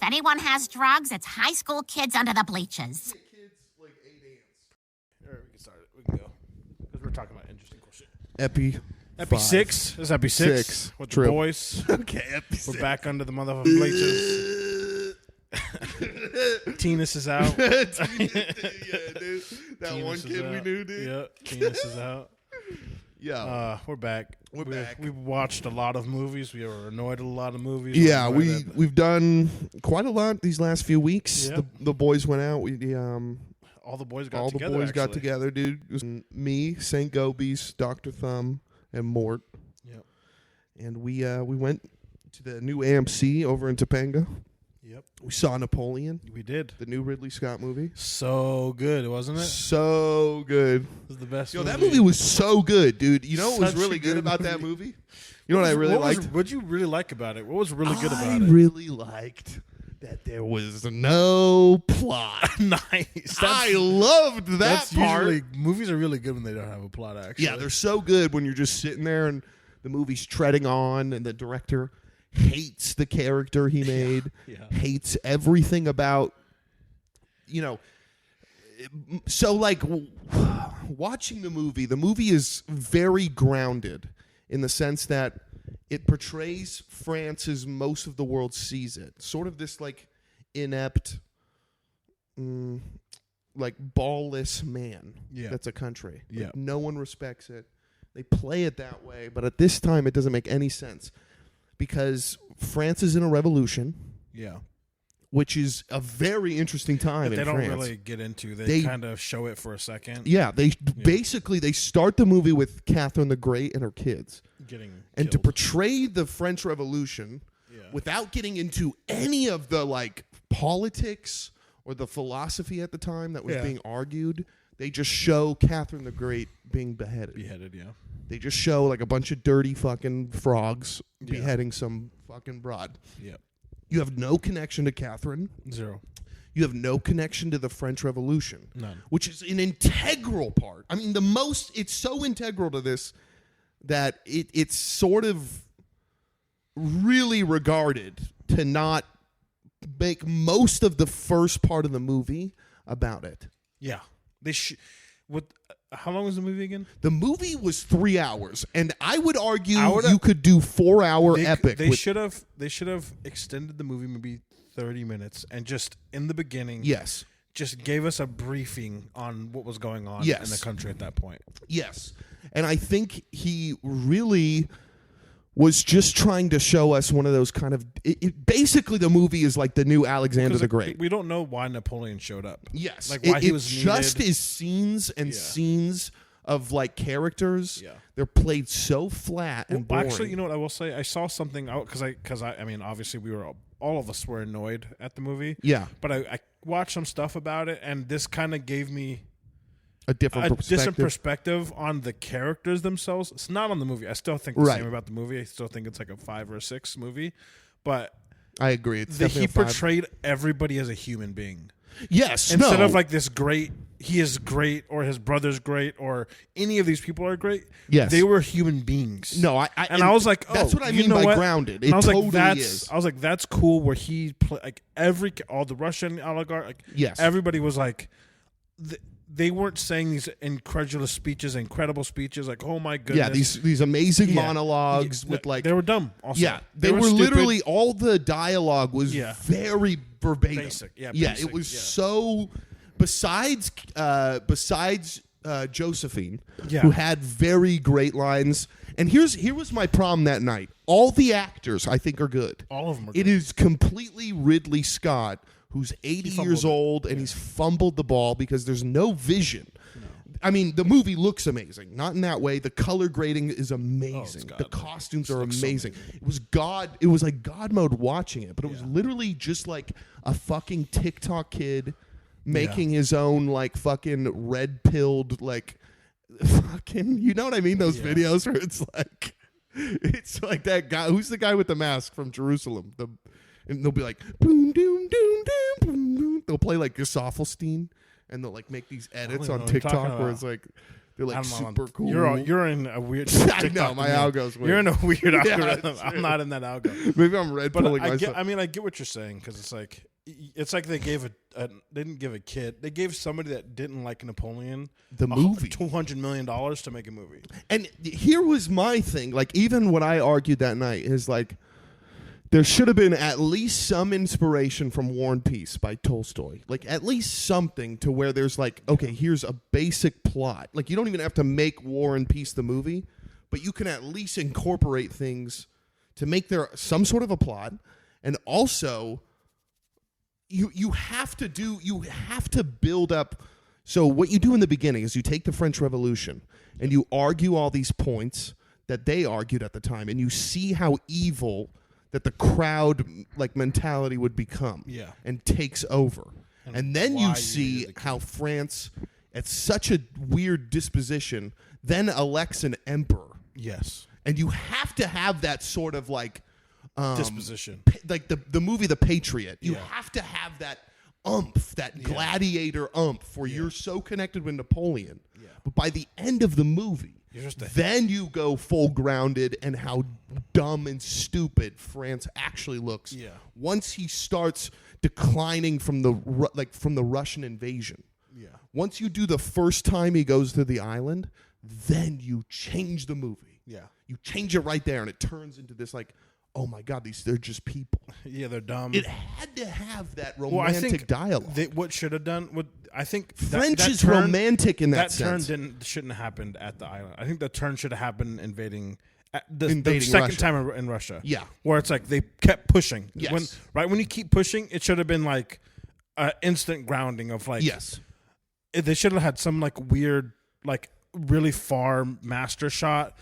anyone has drugs, it's high school kids under the bleachers. Kids like 8 ants. All right, we can start it. We can go. Because we're talking about interesting cool shit. Epi 6. This is Epi 6. With True. the boys. Okay, Epi 6. We're back under the motherfucking bleachers. Tennis is out. Yeah, dude. That Tennis one is kid we out. knew, dude. Yeah, Tennis is out. Yeah. We're back. We're back. We've watched a lot of movies. We were annoyed at a lot of movies. Yeah, we've done quite a lot these last few weeks. Yeah. The boys went out. all the boys got all together. the boys got actually. together, dude. It was me, St. Gobies, Dr. Thumb, and Mort. Yep. And we went to the new AMC over in Topanga. Yep. We saw Napoleon, We did. the new Ridley Scott movie. So good, wasn't it? So good. It was the best. Yo, that movie was so good, dude. You know what was Such a really good good about that movie. movie? You know what I really liked? What'd you really like about it? What was really good about I it? really liked that there was no plot. Nice. I loved that That's part. usually movies are really good when they don't have a plot. Actually, Yeah, they're so good when you're just sitting there and the movie's treading on and the director hates the character he made, Yeah. hates everything about, so like watching the movie is very grounded in the sense that it portrays France as most of the world sees it. Sort of this like inept, like ballless man. Yeah. That's a country. Like, Yeah. no one respects it. They play it that way, but at this time it doesn't make any sense because France is in a revolution, Yeah. which is a very interesting time That they in don't France. really get into. They They- kind of show it for a second. Yeah, basically they start the movie with Catherine the Great and her kids. Getting And to killed. portray the French Revolution Yeah. without getting into any of the like politics or the philosophy at the time that was Yeah. being argued, they just show Catherine the Great being beheaded. Beheaded, yeah. They just show like a bunch of dirty fucking frogs Yeah. beheading some fucking broad. Yep. You have no connection to Catherine. Zero. You have no connection to the French Revolution. None. Which is an integral part. I mean, it's so integral to this that it's sort of really regarded to not make most of the first part of the movie about it. Yeah. How long was the movie again? The movie was 3 hours, and I would argue I would've- you could do 4-hour epic. They with, should have extended the movie maybe 30 minutes and just in the beginning yes, just gave us a briefing on what was going on in Yes. the country at that point. yes. And I think he really was just trying to show us one of those kind of... basically, the movie is like the new Alexander the Great. We don't know why Napoleon showed up. Yes. Like why he it was just needed. is scenes and Yeah. scenes of like characters. Yeah. They're played so flat and Well, boring. actually, you know what I will say? I saw something out because I mean, obviously all of us were annoyed at the movie. Yeah. But I watched some stuff about it, and this kind of gave me A different a perspective. different perspective on the characters themselves. It's not on the movie. I still think the Right. same about the movie. I still think it's like a 5 or 6 movie, but I agree. It's he definitely a 5. portrayed everybody as a human being Yes. instead no. of like this great. He is great, or his brother's great, or any of these people are great. Yes. They were human beings. No, I I was like, oh, that's what I you mean know by what? grounded. And It I was totally like, that's. is. I was like, that's cool. Where he like all the Russian oligarch, like Yes. everybody was like, they weren't saying these incredible speeches, like, oh my goodness, Yeah, these amazing Yeah. monologues Yeah, with like they were dumb. Also, yeah, they were stupid. literally all the dialogue was Yeah. very verbatim. Basic, yeah, yeah, basic, it was yeah. so. Besides Josephine, Yeah. who had very great lines, and here was my problem that night. All the actors I think are good. All of them. Are It good. is completely Ridley Scott, who's 80 fumbled years it. old, and he's fumbled the ball because there's no vision. I mean, the movie looks amazing. Not in that way. The color grading is amazing. God. The costumes are looks so amazing. It was God. It was like God mode watching it, but it was Yeah. literally just like a fucking TikTok kid making his own like fucking red pilled like fucking. You know what I mean? Those Yeah. videos where it's like that guy. Who's the guy with the mask from Jerusalem? And they'll be like boom, doom, doom, doom, boom, boom. They'll play like Gesaffelstein. And they'll like make these edits even on know what you're talking TikTok where about. it's like They're like super cool. You're in a weird. I know my algo's weird. You're in a weird algorithm. That's I'm not in that algo. Maybe I'm red pilling myself. I get what you're saying because it's like they gave they didn't give a kid. They gave somebody that didn't like Napoleon the movie $200 million to make a movie. And here was my thing. Like even what I argued that night is like there should have been at least some inspiration from War and Peace by Tolstoy. Like at least something to where there's like, okay, here's a basic plot. Like you don't even have to make War and Peace the movie, but you can at least incorporate things to make there some sort of a plot. And also you have to build up. So what you do in the beginning is you take the French Revolution and you argue all these points that they argued at the time, and you see how evil that the crowd like mentality would become and takes over. And then you see how France, at such a weird disposition, then elects an emperor. Yes. And you have to have that sort of like disposition. Like the movie The Patriot. You have to have that umph, that gladiator umph, where you're so connected with Napoleon. Yeah. But by the end of the movie, then you go full grounded and how dumb and stupid France actually looks. Yeah. Once he starts declining from the Russian invasion. Yeah. Once you do the first time he goes to the island, then you change the movie. Yeah. You change it right there, and it turns into this like, oh my God, they're just people. Yeah, they're dumb. It had to have that romantic dialogue. What should have done? I think French is romantic in that sense. That turn shouldn't have happened at the island. I think the turn should have happened invading the second Russia. time in Russia. Yeah, where it's like they kept pushing. Yes. When you keep pushing, it should have been like an instant grounding of like. Yes. They should have had some like weird, like really far master shot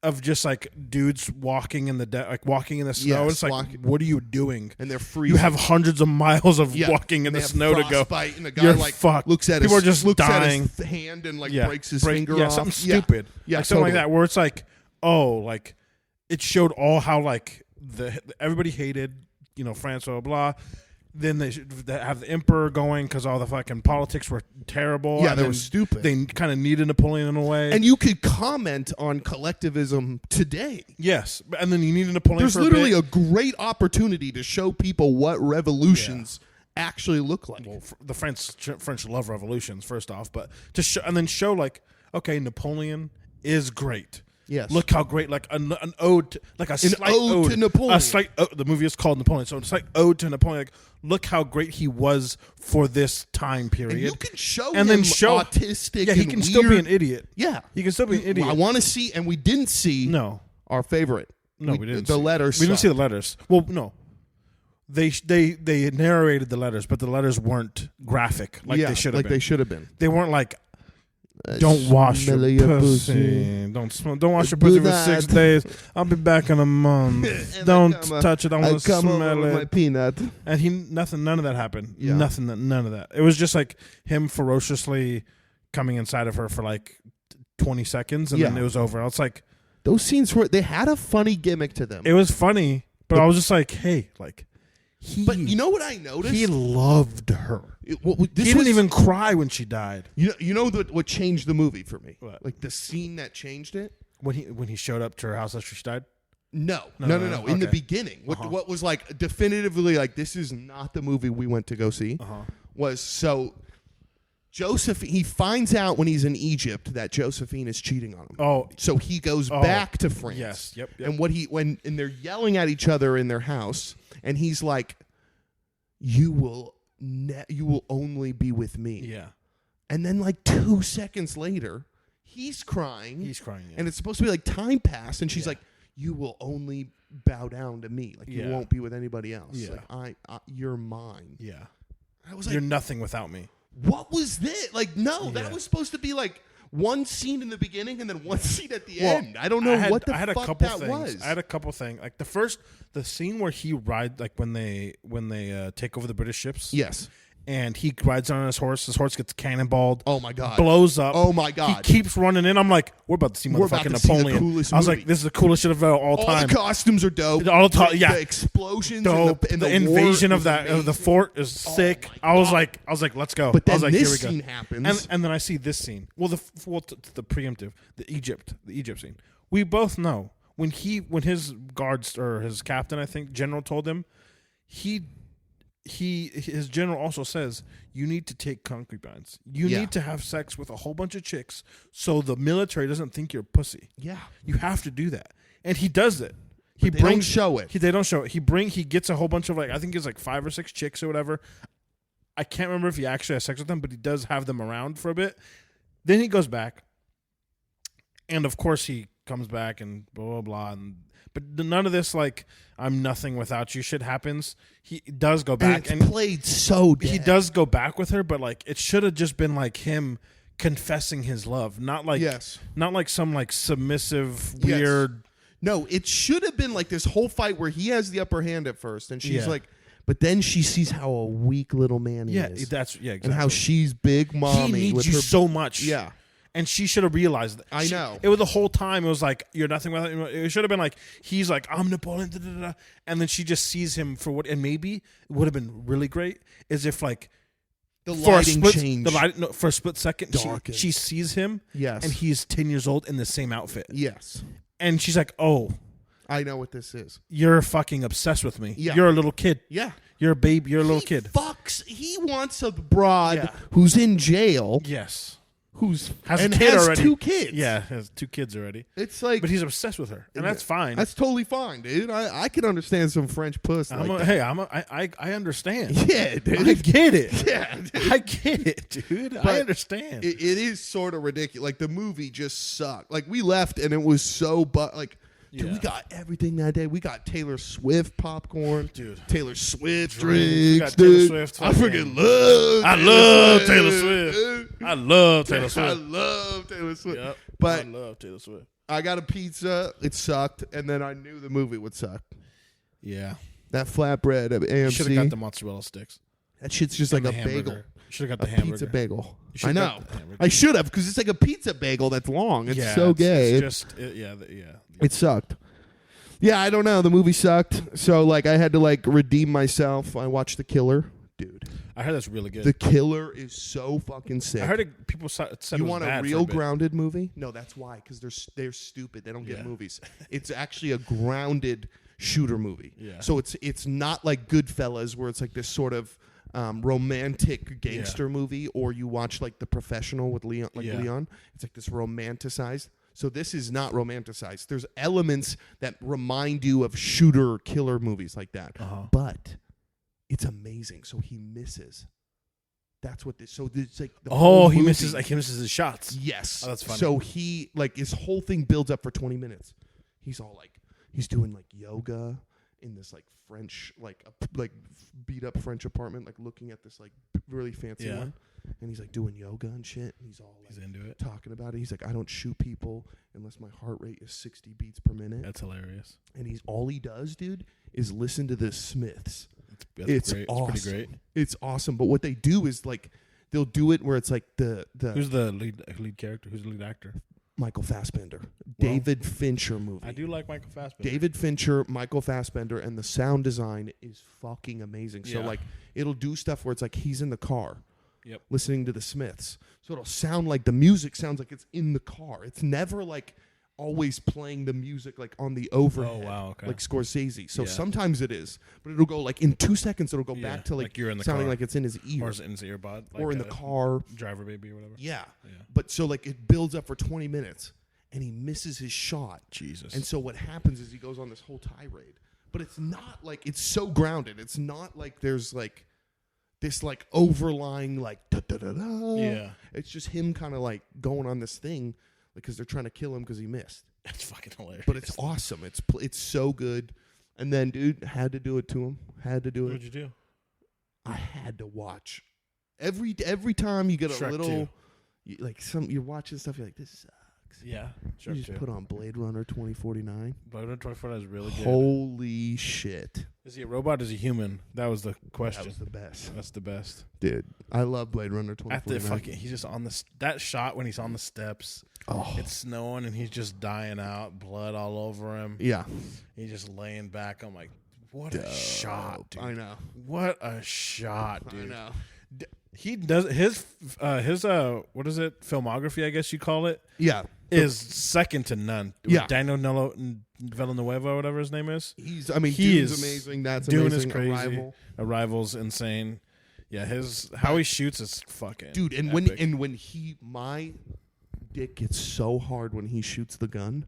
of just like dudes walking in the walking in the snow. Yes, it's like, what are you doing? And they're freezing. You have hundreds of miles of walking in the snow to go. And the guy fucked. Looks at people are just dying. At his hand and like breaks his finger off. Yeah, something stupid. Yeah, like something like that. Where it's like, like it showed all how like everybody hated France, blah blah. Then they have the emperor going because all the fucking politics were terrible. Yeah, they were stupid. They kind of needed Napoleon in a way. And you could comment on collectivism today. Yes, and then you needed Napoleon. There's literally a great opportunity to show people what revolutions actually look like. Well, the French love revolutions, first off, but to show like, okay, Napoleon is great. Yes. Look how great, like an ode, like a slight ode to Napoleon. A slight the movie is called Napoleon, so it's like ode to Napoleon. Like, look how great he was for this time period. And you can show him autistic. Yeah, he can still be an idiot. Yeah, he can still be an idiot. I want to see, and we didn't see. our favorite. No, we didn't. The letters. We didn't see the letters. Well, no. They narrated the letters, but the letters weren't graphic like they should have been. Like they should have been. They weren't like. Don't wash your pussy. Don't wash your pussy for 6 days. I'll be back in a month. Don't touch it. I want to smell it. My peanut. And none of that happened. Yeah. None of that. It was just like him ferociously coming inside of her for like 20 seconds, and then it was over. I was like, those scenes they had a funny gimmick to them. It was funny, but I was just like, hey, like. But you know what I noticed? He loved her. He didn't even cry when she died. You know what changed the movie for me? What? Like the scene that changed it? When he showed up to her house after she died? No. In the beginning, what was like definitively like this is not the movie we went to go see was so Josephine. He finds out when he's in Egypt that Josephine is cheating on him. Oh, so he goes back to France. Yes, yep. And when they're yelling at each other in their house, and he's like, "You will only be with me." Yeah. And then like 2 seconds later, he's crying. Yeah. And it's supposed to be like time passed, and she's like, "You will only bow down to me. Like you won't be with anybody else. Yeah. Like you're mine." Yeah. I was like, "You're nothing without me." What was this? Like, no, that was supposed to be like one scene in the beginning and then one scene at the end. I don't know what the fuck that was. I had a couple things. Like the scene where he rides, like when they take over the British ships. Yes. and he rides on his horse. His horse gets cannonballed. Oh my god! Blows up. Oh my god! He keeps running in. I'm like, we're about to see motherfucking Napoleon. I was like, this is the coolest shit of all time. All the costumes are dope. All the the explosions, dope. And the invasion of the fort is sick. I was like, let's go. But then I was like, this here we scene go. happens, and then I see this scene. Well, the preemptive, the Egypt scene. We both know when his guards or his captain, I think, general told him, his general also says, you need to take concubines. You need to have sex with a whole bunch of chicks so the military doesn't think you're a pussy. Yeah. You have to do that. And he does it. They don't show it. They don't show it. He gets a whole bunch of, like, I think it's like 5 or 6 chicks or whatever. I can't remember if he actually has sex with them, but he does have them around for a bit. Then he goes back. And of course he comes back and blah, blah, blah. But none of this, like, I'm nothing without you shit happens. He does go back. And it's played so dead. He does go back with her, but, like, it should have just been, like, him confessing his love. Not like some, like, submissive, weird. No, it should have been, like, this whole fight where he has the upper hand at first. And she's like, but then she sees how a weak little man he is. Exactly. And how she's big mommy. He needs with you her, so much. Yeah. And she should have realized that. I know. It was the whole time. It was like, you're nothing without. It should have been like, he's like, I'm Napoleon. Da, da, da, and then she just sees him for what. And maybe it would have been really great is if, like, the lighting changed. For a split second, she sees him. Yes. And he's 10 years old in the same outfit. Yes. And she's like, oh, I know what this is. You're fucking obsessed with me. Yeah. You're a little kid. Yeah. You're a babe. You're a little kid. He wants a broad who's in jail. Yes. Has a kid already. 2 kids. Yeah, has 2 kids already. It's like, but he's obsessed with her, and that's fine. That's totally fine, dude. I can understand some French puss. I understand. Yeah, dude. I get it. Yeah, dude. I get it, dude. But I understand. It is sort of ridiculous. Like, the movie just sucked. Like, we left, and it was so dude, we got everything that day. We got Taylor Swift popcorn, dude. Taylor Swift drinks, dude. Taylor Swift, I freaking love Taylor Swift. I love Taylor Swift. I love Taylor Swift. Yep. But I love Taylor Swift. I got a pizza. It sucked, and then I knew the movie would suck. Yeah. That flatbread at AMC. Should have got the mozzarella sticks. That shit's just like a bagel. Should have got the hamburger. Pizza bagel. I know. I should have, because it's like a pizza bagel that's long. It's gay. It sucked. Yeah, I don't know. The movie sucked. So, like, I had to, like, redeem myself. I watched The Killer. Dude. I heard that's really good. The Killer is so fucking sick. I heard people said you it was want bad a real grounded movie? No, that's why. Because they're stupid. They don't get movies. It's actually a grounded shooter movie. Yeah. So it's not like Goodfellas, where it's like this sort of romantic gangster movie, or you watch like The Professional with Leon. Leon. It's like this romanticized. So this is not romanticized. There's elements that remind you of shooter killer movies like that. But it's amazing. So he misses. That's what this. So it's like he misses. Like, he misses his shots. Yes. Oh, that's funny. So he, like, his whole thing builds up for 20 minutes. He's all like, he's doing like yoga in this like French, like beat up French apartment, like looking at this like really fancy one. And he's like doing yoga and shit. And he's all like, he's into it, talking about it. He's like, I don't shoot people unless my heart rate is 60 beats per minute. That's hilarious. And all he does, dude, is listen to the Smiths. It's great. Awesome. It's pretty great. It's awesome. But what they do is like, they'll do it where it's like the who's the lead character? Who's the lead actor? Michael Fassbender. David Fincher movie. I do like Michael Fassbender. David Fincher, Michael Fassbender, and the sound design is fucking amazing. So like, it'll do stuff where it's like he's in the car. Yep. Listening to the Smiths. So it'll sound like the music sounds like it's in the car. It's never like always playing the music like on the overhead. Oh, wow. Okay. Like Scorsese. So sometimes it is. But it'll go like in 2 seconds, it'll go back to like you're in the sounding car. like it's in his ear. Or is it in his earbud? Like or in the car. Driver baby or whatever. Yeah. But so like it builds up for 20 minutes and he misses his shot. Jesus. And so what happens is he goes on this whole tirade. But it's not like, it's so grounded. It's not like there's like this like overlying like da da da da. Yeah. It's just him kind of like going on this thing because they're trying to kill him because he missed. That's fucking hilarious. But it's awesome. It's so good. And then, dude, had to do it to him. Had to do it. What'd you do? I had to watch every time you get Shrek a little, you're watching stuff. You're like, this sucks. Yeah, You sure. just put on Blade Runner 2049. Blade Runner 2049 is really good. Holy shit. Is he a robot? Is he human? That was the question. That was the best. That's the best. Dude, I love Blade Runner At the 2049. he's just on that shot when he's on the steps. Oh. It's snowing and he's just dying out, blood all over him. Yeah. He's just laying back. I'm like, what a shot, dude. I know. What a shot, dude. I know. He does his what is it? Filmography, I guess you call it. Yeah. Is second to none. Yeah. Daniel Villanueva, whatever his name is. He Dune's is amazing. That's Dune amazing. is crazy. Arrival. Arrival's insane. Yeah, how he shoots is fucking Dude, and epic. when my dick gets so hard when he shoots the gun.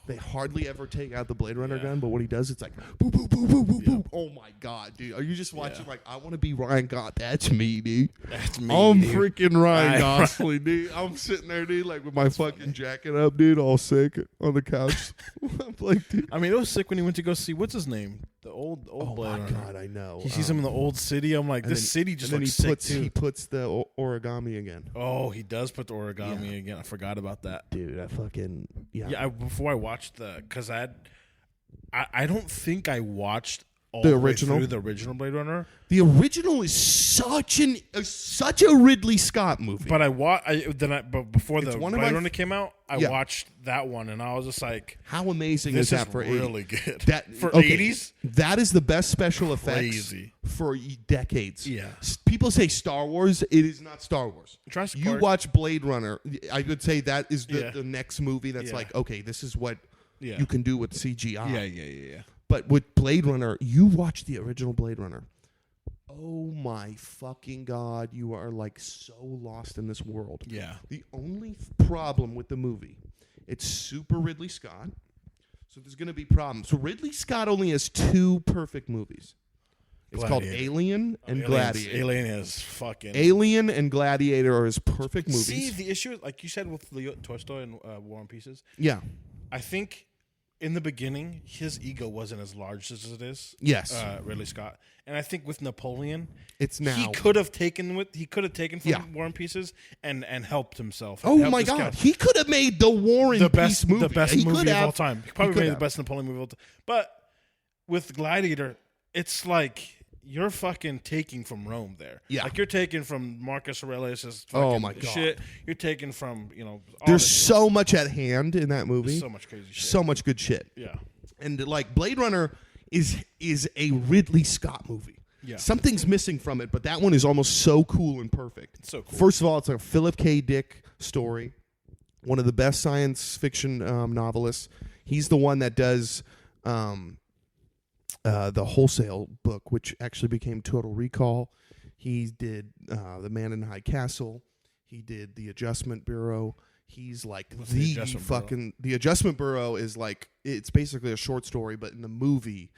They hardly ever take out the Blade Runner gun, but when he does, it's like boop, boop, boop, boop, boop, boop. Oh my god, dude! Are you just watching like I want to be Ryan Gosling? That's me, dude. That's me. I'm dude. freaking Ryan Gosling, dude. I'm sitting there, dude, like with my fucking jacket up, dude, all sick on the couch. I'm like, dude. I mean, it was sick when he went to go see what's his name, the old Oh Blade my Runner. god, I know. He sees him in the old city. I'm like, this city just looks sick too. He puts the origami again. Oh, he does put the origami again. I forgot about that. Dude, I fucking Yeah, before I watched because I don't think I watched all The the way original? through the original Blade Runner, The original is such a Ridley Scott movie. but but before It's the one of Blade my Runner came out, I Yeah. watched that one and I was just like, how amazing this is that for 80s? really good. That For okay, 80s? that is the best special effects Crazy. for decades. Yeah. People say Star Wars. It is not Star Wars. Jurassic You Park- watch Blade Runner. I would say that is Yeah. the next movie that's Yeah. like, okay, this is what Yeah. you can do with CGI. Yeah. But with Blade Runner, you watch the original Blade Runner. Oh my fucking god, you are like so lost in this world. Yeah. The only problem with the movie, it's super Ridley Scott, so there's going to be problems. So Ridley Scott only has two perfect movies. It's called Gladiator. Alien and Gladiator. Alien is fucking. Alien and Gladiator are his perfect movies. See, the issue, like you said with Toy Story and War and Pieces, Yeah. I think in the beginning, his ego wasn't as large as it is. Yes. Ridley Scott, and I think with Napoleon, It's now. he could have taken from Yeah. War and Pieces and helped himself. Oh helped my this god, guy. he could have made the War and the Peace best movie. the best He movie could of have. all time. He probably could made have. the best Napoleon movie of all time. But with Gladiator, it's like you're fucking taking from Rome there. Yeah. Like you're taking from Marcus Aurelius' Oh fucking my God. shit. You're taking from, all There's this shit. so much at hand in that movie. There's so much crazy shit. So much good shit. Yeah. And like Blade Runner is a Ridley Scott movie. Yeah. Something's missing from it, but that one is almost so cool and perfect. It's so cool. First of all, it's a Philip K. Dick story, one of the best science fiction novelists. He's the one that does the Wholesale book, which actually became Total Recall. He did The Man in High Castle. He did The Adjustment Bureau. He's like The Adjustment Bureau? The Adjustment Bureau is like, it's basically a short story, but in the movie,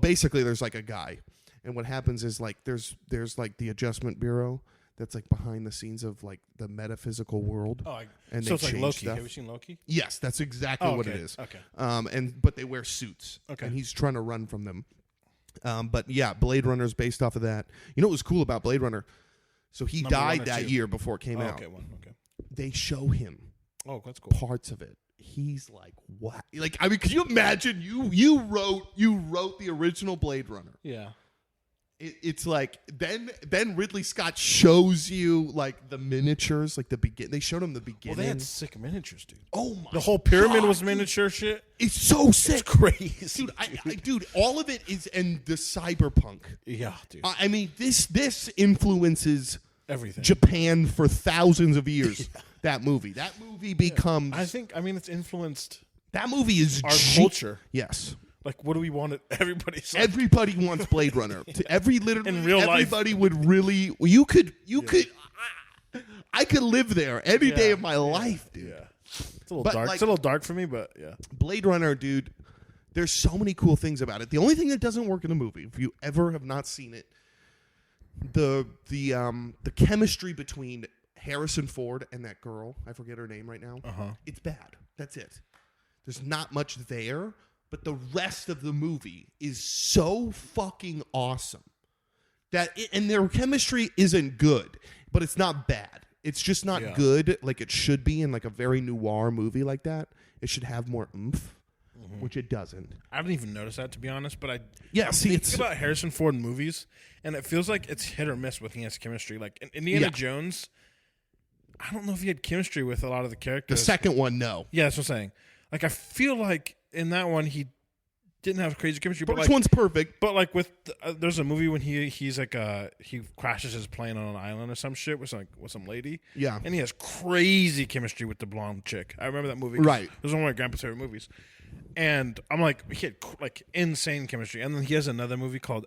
basically there's like a guy, and what happens is like there's like the Adjustment Bureau that's like behind the scenes of like the metaphysical world. Oh, and so they it's like change Loki. stuff. Have you seen Loki? Yes, that's exactly what it okay, is. okay. But they wear suits. Okay. And he's trying to run from them. But yeah, Blade Runner's based off of that. You know what was cool about Blade Runner? So he Number one died or that two? year before it came out. Okay, one. Okay. They show him Oh, that's cool. parts of it. He's like, what? Like, I mean, could you imagine you wrote the original Blade Runner? Yeah. It's like then Ridley Scott shows you like the miniatures, like the begin. They showed him the Well, beginning. they had sick miniatures, dude. Oh my! The whole pyramid God, was dude. miniature shit. It's so sick, It's crazy, dude. Dude, all of it is and the cyberpunk. Yeah, dude. I mean, this influences Everything. Japan for thousands of years. That movie becomes. I mean, it's influenced that movie is our culture. Yes. Like, what do we want? Everybody's like, Everybody wants Blade Runner. Literally, In real life. everybody would really. You could. I could live there any day of my life, dude. yeah. It's a little But, dark. like- It's a little dark for me, but yeah. Blade Runner, dude. There's so many cool things about it. The only thing that doesn't work in the movie, if you ever have not seen it, the chemistry between Harrison Ford and that girl, I forget her name right now. It's bad. That's it. There's not much there, but the rest of the movie is so fucking awesome and their chemistry isn't good, but it's not bad. It's just not Yeah. good like it should be in like a very noir movie like that. It should have more oomph, which it doesn't. I haven't even noticed that, to be honest. But Yeah, see, think it's about Harrison Ford in movies, and it feels like it's hit or miss with his chemistry. Like in Indiana Yeah. Jones, I don't know if he had chemistry with a lot of the the characters. second one. No, Yeah, that's what I'm saying. Like I feel like in that one he didn't have crazy chemistry. But first like, one's perfect. but like with there's a movie when he's like he crashes his plane on an island or some shit with some lady. Yeah, And he has crazy chemistry with the blonde chick. I remember that movie. Right. It was one of my grandpa's favorite movies. And I'm like, he had like insane chemistry. And then he has another movie called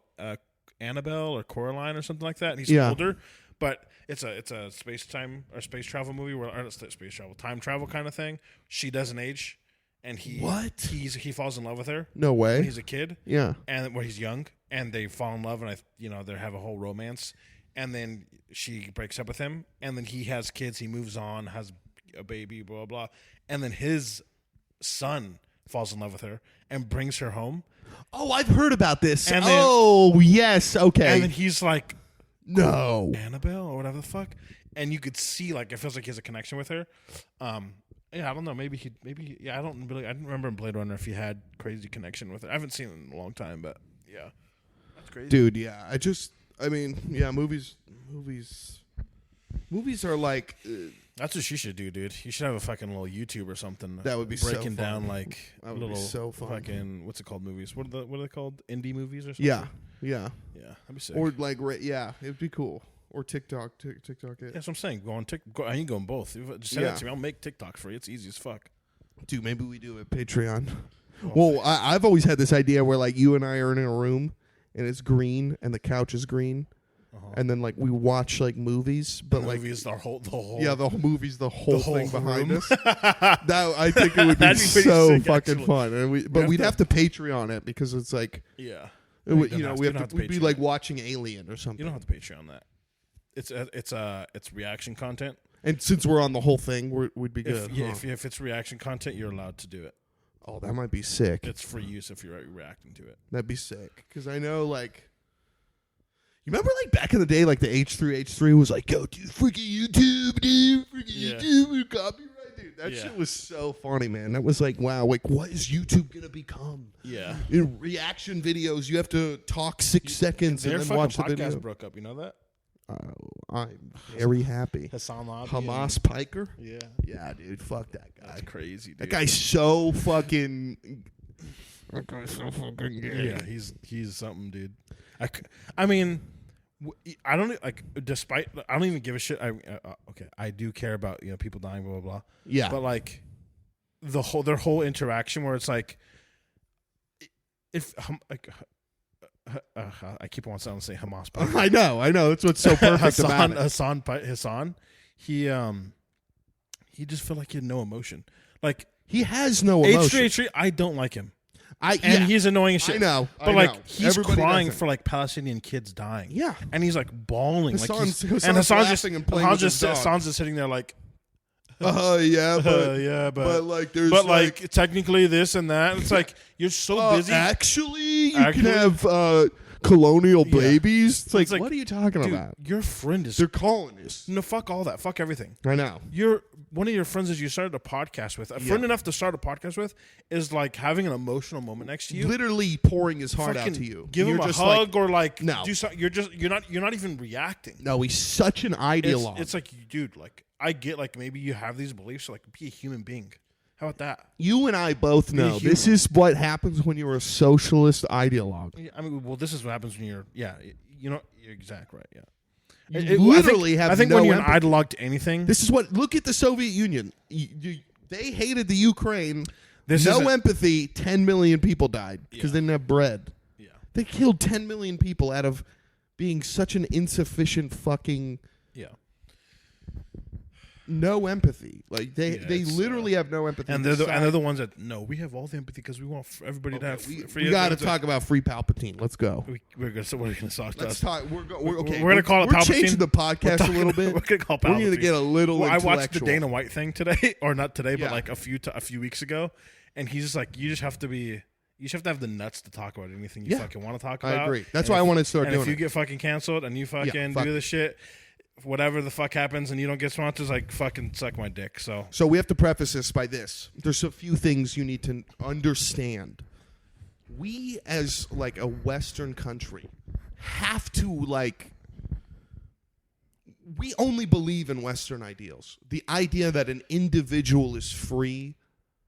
Annabelle or Coraline or something like that. And he's Yeah. older, but it's a space travel movie or not space travel, time travel kind of thing. She doesn't age, and he falls in love with her no way. when he's a kid. Yeah, And when he's young, and they fall in love, and they have a whole romance, and then she breaks up with him, and then he has kids, he moves on, has a baby, blah blah, blah. And then his son falls in love with her and brings her home, Oh, I've heard about this. And then- Oh, yes. Okay. and then he's like No. Annabelle or whatever the fuck, and you could see like it feels like he has a connection with her. Yeah, I don't know. I didn't remember in Blade Runner if he had crazy connection with her. I haven't seen it in a long time, but yeah, that's crazy. Dude, yeah. Movies are like That's what she should do, dude. You should have a fucking little YouTube or something. That would be so breaking down fun. like That would be little so fun. fucking what's it called movies? What are they called? Indie movies or something? yeah. yeah, that'd be sick. Or like it'd be cool. Or TikTok it. That's what I'm saying. Go on TikTok. I can go on both. Just send Yeah. it to me. I'll make TikToks for you. It's easy as fuck. Dude, maybe we do a Patreon. Well, I've always had this idea where like you and I are in a room and it's green and the couch is green. And then like we watch like movies, but The like movies, the whole the movie's the whole whole thing behind room. us. That I think it would be That'd be pretty so sick, fucking actually. fun, and we'd have to Patreon it because it's like yeah. we'd You don't have to we'd be Patreon like it. watching Alien or You something. don't have to Patreon that. It's reaction content. And since we're on the whole thing, we'd be good. If it's reaction content, you're allowed to do it. Oh, that might be sick. It's free use if you're reacting to it. That'd be sick because I know like. You remember, like, back in the day, like, the H3 was like, go to freaking YouTube, dude. Freaking Yeah. YouTube, copyright, dude. That Yeah. shit was so funny, man. That was like, wow, like, what is YouTube going to become? Yeah. In reaction videos, you have to talk 6 seconds Their and then fucking watch the podcast video. broke up. You know that? I'm very happy. Hassan Lobby. Hamas Piker? Yeah. Yeah, dude. Fuck that guy. That's crazy, dude. That guy's so fucking... That guy's so fucking gay. Yeah, he's something, dude. I mean, I don't like. Despite, I don't even give a shit. Okay, I do care about people dying, blah blah blah. Yeah. But like their whole interaction, where it's like, if I keep on sounding say Hamas. I know. That's what's so perfect about it. Hassan, he just felt like he had no emotion. Like He has no emotion. H3, I don't like him. And He's annoying as shit. I know. But I know. he's Everybody crying doesn't. for like Palestinian kids dying. Yeah. And he's like bawling. Hassan's Hassan's laughing and playing with his dog. Hassan's just sitting there like, Yeah, but yeah, but like there's but like technically this and that. It's like you're so busy. Actually, you Actually? can have colonial Yeah. babies. It's like, like, what are you talking Dude, about? your friend is They're colonists. no fuck all that. Fuck everything. I know. One of your friends that you started a podcast with, a friend enough to start a podcast with, is like having an emotional moment next to you. Literally pouring his heart out Fucking to you. Give And him you're a just hug or like no. do something. You're not even reacting. No, he's such an ideologue. It's like, dude, like I get like maybe you have these beliefs, so like be a human being. How about that? You and I both know human. this is what happens when you're a socialist ideologue. I mean, well, this is what happens when you're you're exactly right. Yeah. You literally have I think no when you're empathy. an ideologue to anything, This is what. Look at the Soviet Union. They hated the Ukraine. This no isn't- empathy. 10 million people died because Yeah. they didn't have bread. yeah, They killed 10 million people out of being such an insufficient fucking yeah. no empathy. Like they it's, literally have no empathy. And they're the ones that no, we have all the empathy because we want everybody to have free. We got to talk about free Palpatine. Let's go. We're gonna talk to Let's us. talk. We're okay. We're gonna call it We're Palpatine. changing the podcast a little bit. We're gonna call We're gonna Palpatine. get a little. Well, I watched the intellectual. Dana White thing today, or not today, Yeah. but like a few weeks ago, and he's just like, you just have to have the nuts to talk about anything you Yeah. fucking want to talk I about. agree. That's And why I if- want to start and doing if you it. get fucking canceled and you fucking fuck do it. this shit, whatever the fuck happens and you don't get sponsors, like fucking suck my dick. So we have to preface this by this. There's a few things you need to understand. We, as like a Western country, have to we only believe in Western ideals. The idea that an individual is free,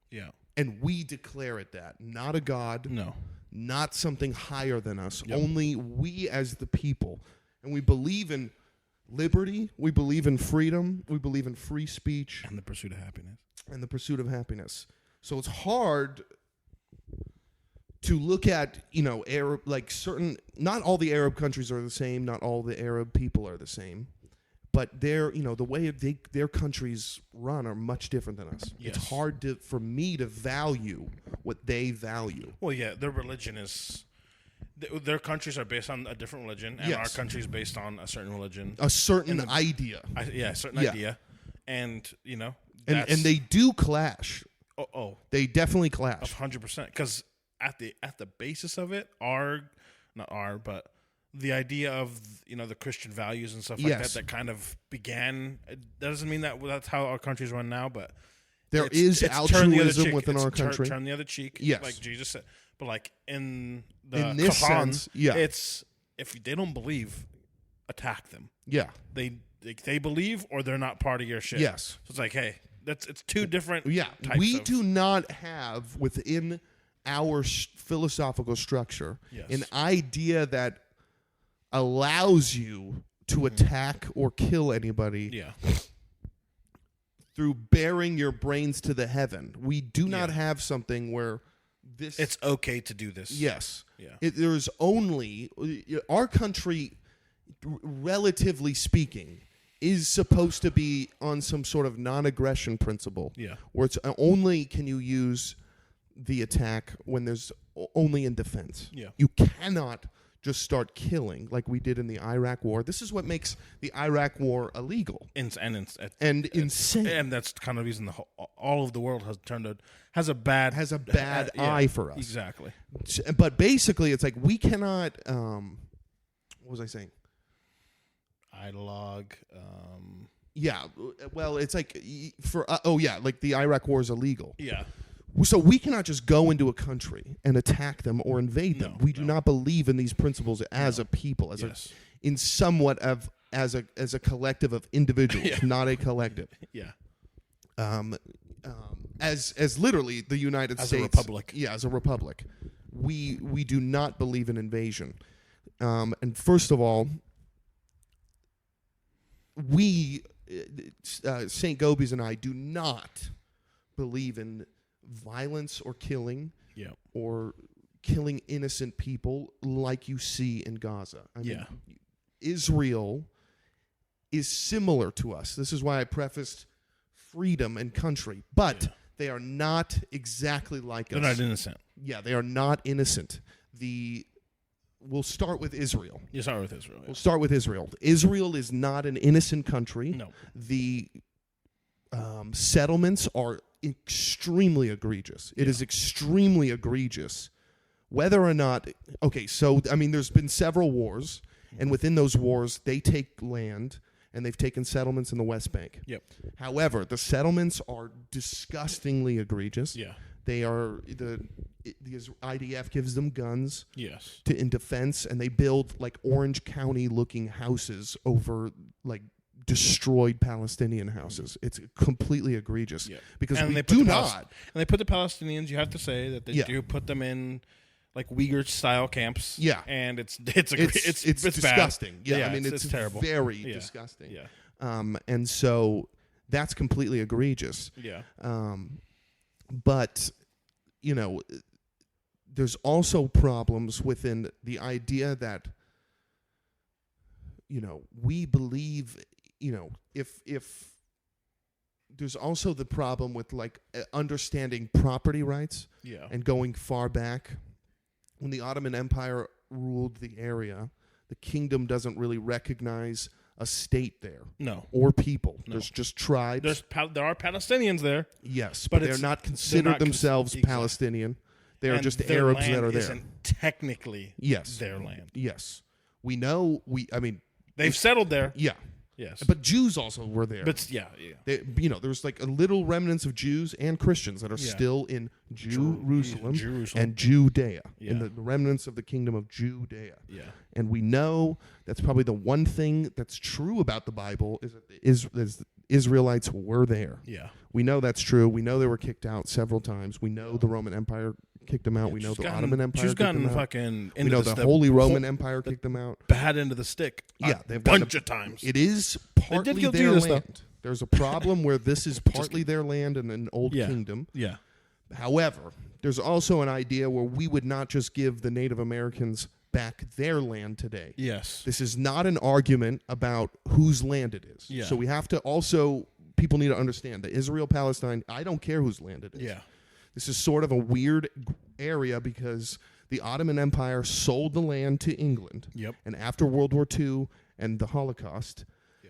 yeah, and we declare it that, not a god, not something higher than us. Yep. Only we as the people, and we believe in liberty. We believe in freedom. We believe in free speech and the pursuit of happiness. So it's hard to look at, Arab, not all the Arab countries are the same, not all the Arab people are the same, but the way their countries run are much different than us. Yes. It's hard for me to value what they value. Well, yeah, their religion is, their countries are based on a different religion, and our country is based on a certain religion. A certain idea. Idea. And, and they do clash. Oh. They definitely clash. 100%. Because at the basis of it but the idea of the Christian values and stuff like that kind of began. That doesn't mean that's how our countries run now, but there is altruism within our country. Turn the other cheek, yes, like Jesus said. But like in this sense, it's if they don't believe, attack them. Yeah, they believe or they're not part of your shit. Yes, so it's like, hey, it's two different. Yeah, we do not have within our philosophical structure an idea that allows you to attack or kill anybody through bearing your brains to the heaven. We do not have something where this... It's okay to do this. Yes. Yeah. There's only... Our country, relatively speaking, is supposed to be on some sort of non-aggression principle. Yeah. Where it's only can you use the attack when there's only in defense. Yeah. You cannot just start killing like we did in the Iraq War. This is what makes the Iraq War illegal and insane. And that's kind of the reason all of the world has a bad eye for us. Exactly. But basically, it's like we cannot. What was I saying? Ideologue. Yeah. Well, it's like like the Iraq War is illegal. Yeah. So we cannot just go into a country and attack them or invade them. We do not believe in these principles as a people, in somewhat of as a collective of individuals, not a collective. Yeah. As literally the United States, as a republic. Yeah, as a republic, we do not believe in invasion. And first of all, we St. Gobies and I do not believe in violence or killing or killing innocent people like you see in Gaza. I mean, Israel is similar to us. This is why I prefaced freedom and country. But they are not exactly like us. They're not innocent. Yeah, they are not innocent. We'll start with Israel. You start with Israel. We'll start with Israel. Israel is not an innocent country. No. The settlements are extremely egregious. It is extremely egregious. Whether or not... Okay, so, I mean, there's been several wars, and within those wars, they take land, and they've taken settlements in the West Bank. Yep. However, the settlements are disgustingly egregious. Yeah. They are... The IDF gives them guns in defense, and they build, like, Orange County-looking houses over, like, destroyed Palestinian houses. It's completely egregious because we do not. And they put the Palestinians. You have to say that they do put them in like Uyghur style camps. Yeah, and it's disgusting. Bad. Yeah, I mean it's terrible. Very disgusting. Yeah. And so that's completely egregious. Yeah. But there's also problems within the idea that we believe. If there's also the problem with like understanding property rights and going far back. When the Ottoman Empire ruled the area, the kingdom doesn't really recognize a state there. No. Or people. No. There's just tribes. There are Palestinians there. Yes, but they're not considered themselves Palestinian. They're just Arabs that are there. Isn't technically their land. Yes. We know, they've settled there. Yeah. Yes. But Jews also were there. But yeah. There's like a little remnants of Jews and Christians that are still in Jerusalem and Judea, in the remnants of the kingdom of Judea. Yeah. And we know that's probably the one thing that's true about the Bible is that the Israelites were there. Yeah. We know that's true. We know they were kicked out several times. We know the Roman Empire kicked them out. We know the Ottoman Empire kicked them out. Fucking we know the Holy Roman Empire kicked them out. Bad end of the stick. Yeah, a bunch of times. It is partly their land. There's a problem where this is partly their land and an old kingdom. Yeah. However, there's also an idea where we would not just give the Native Americans back their land today. Yes. This is not an argument about whose land it is. Yeah. So we have to also, people need to understand that Israel-Palestine, I don't care whose land it is. Yeah. This is sort of a weird area because the Ottoman Empire sold the land to England. Yep. And after World War II and the Holocaust,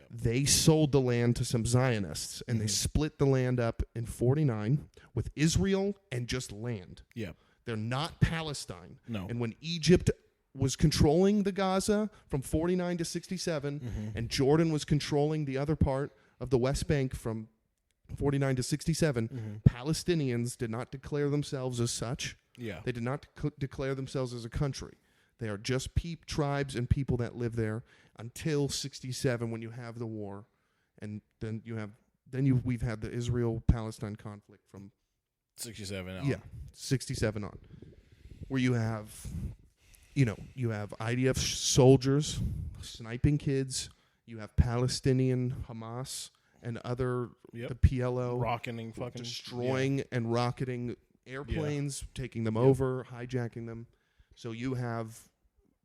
they sold the land to some Zionists, and they split the land up in 1949 with Israel and just land. Yeah. They're not Palestine. No. And when Egypt was controlling the Gaza from 1949 to 1967, and Jordan was controlling the other part of the West Bank from 1949 to 1967, Palestinians did not declare themselves as such. Yeah. They did not declare themselves as a country. They are just tribes and people that live there until 1967 when you have the war, and then we've had the Israel-Palestine conflict from 1967 on. Yeah, 1967 on, where you have IDF soldiers sniping kids, you have Palestinian Hamas and other the PLO rocketing, fucking destroying and rocketing airplanes, taking them over, hijacking them. So you have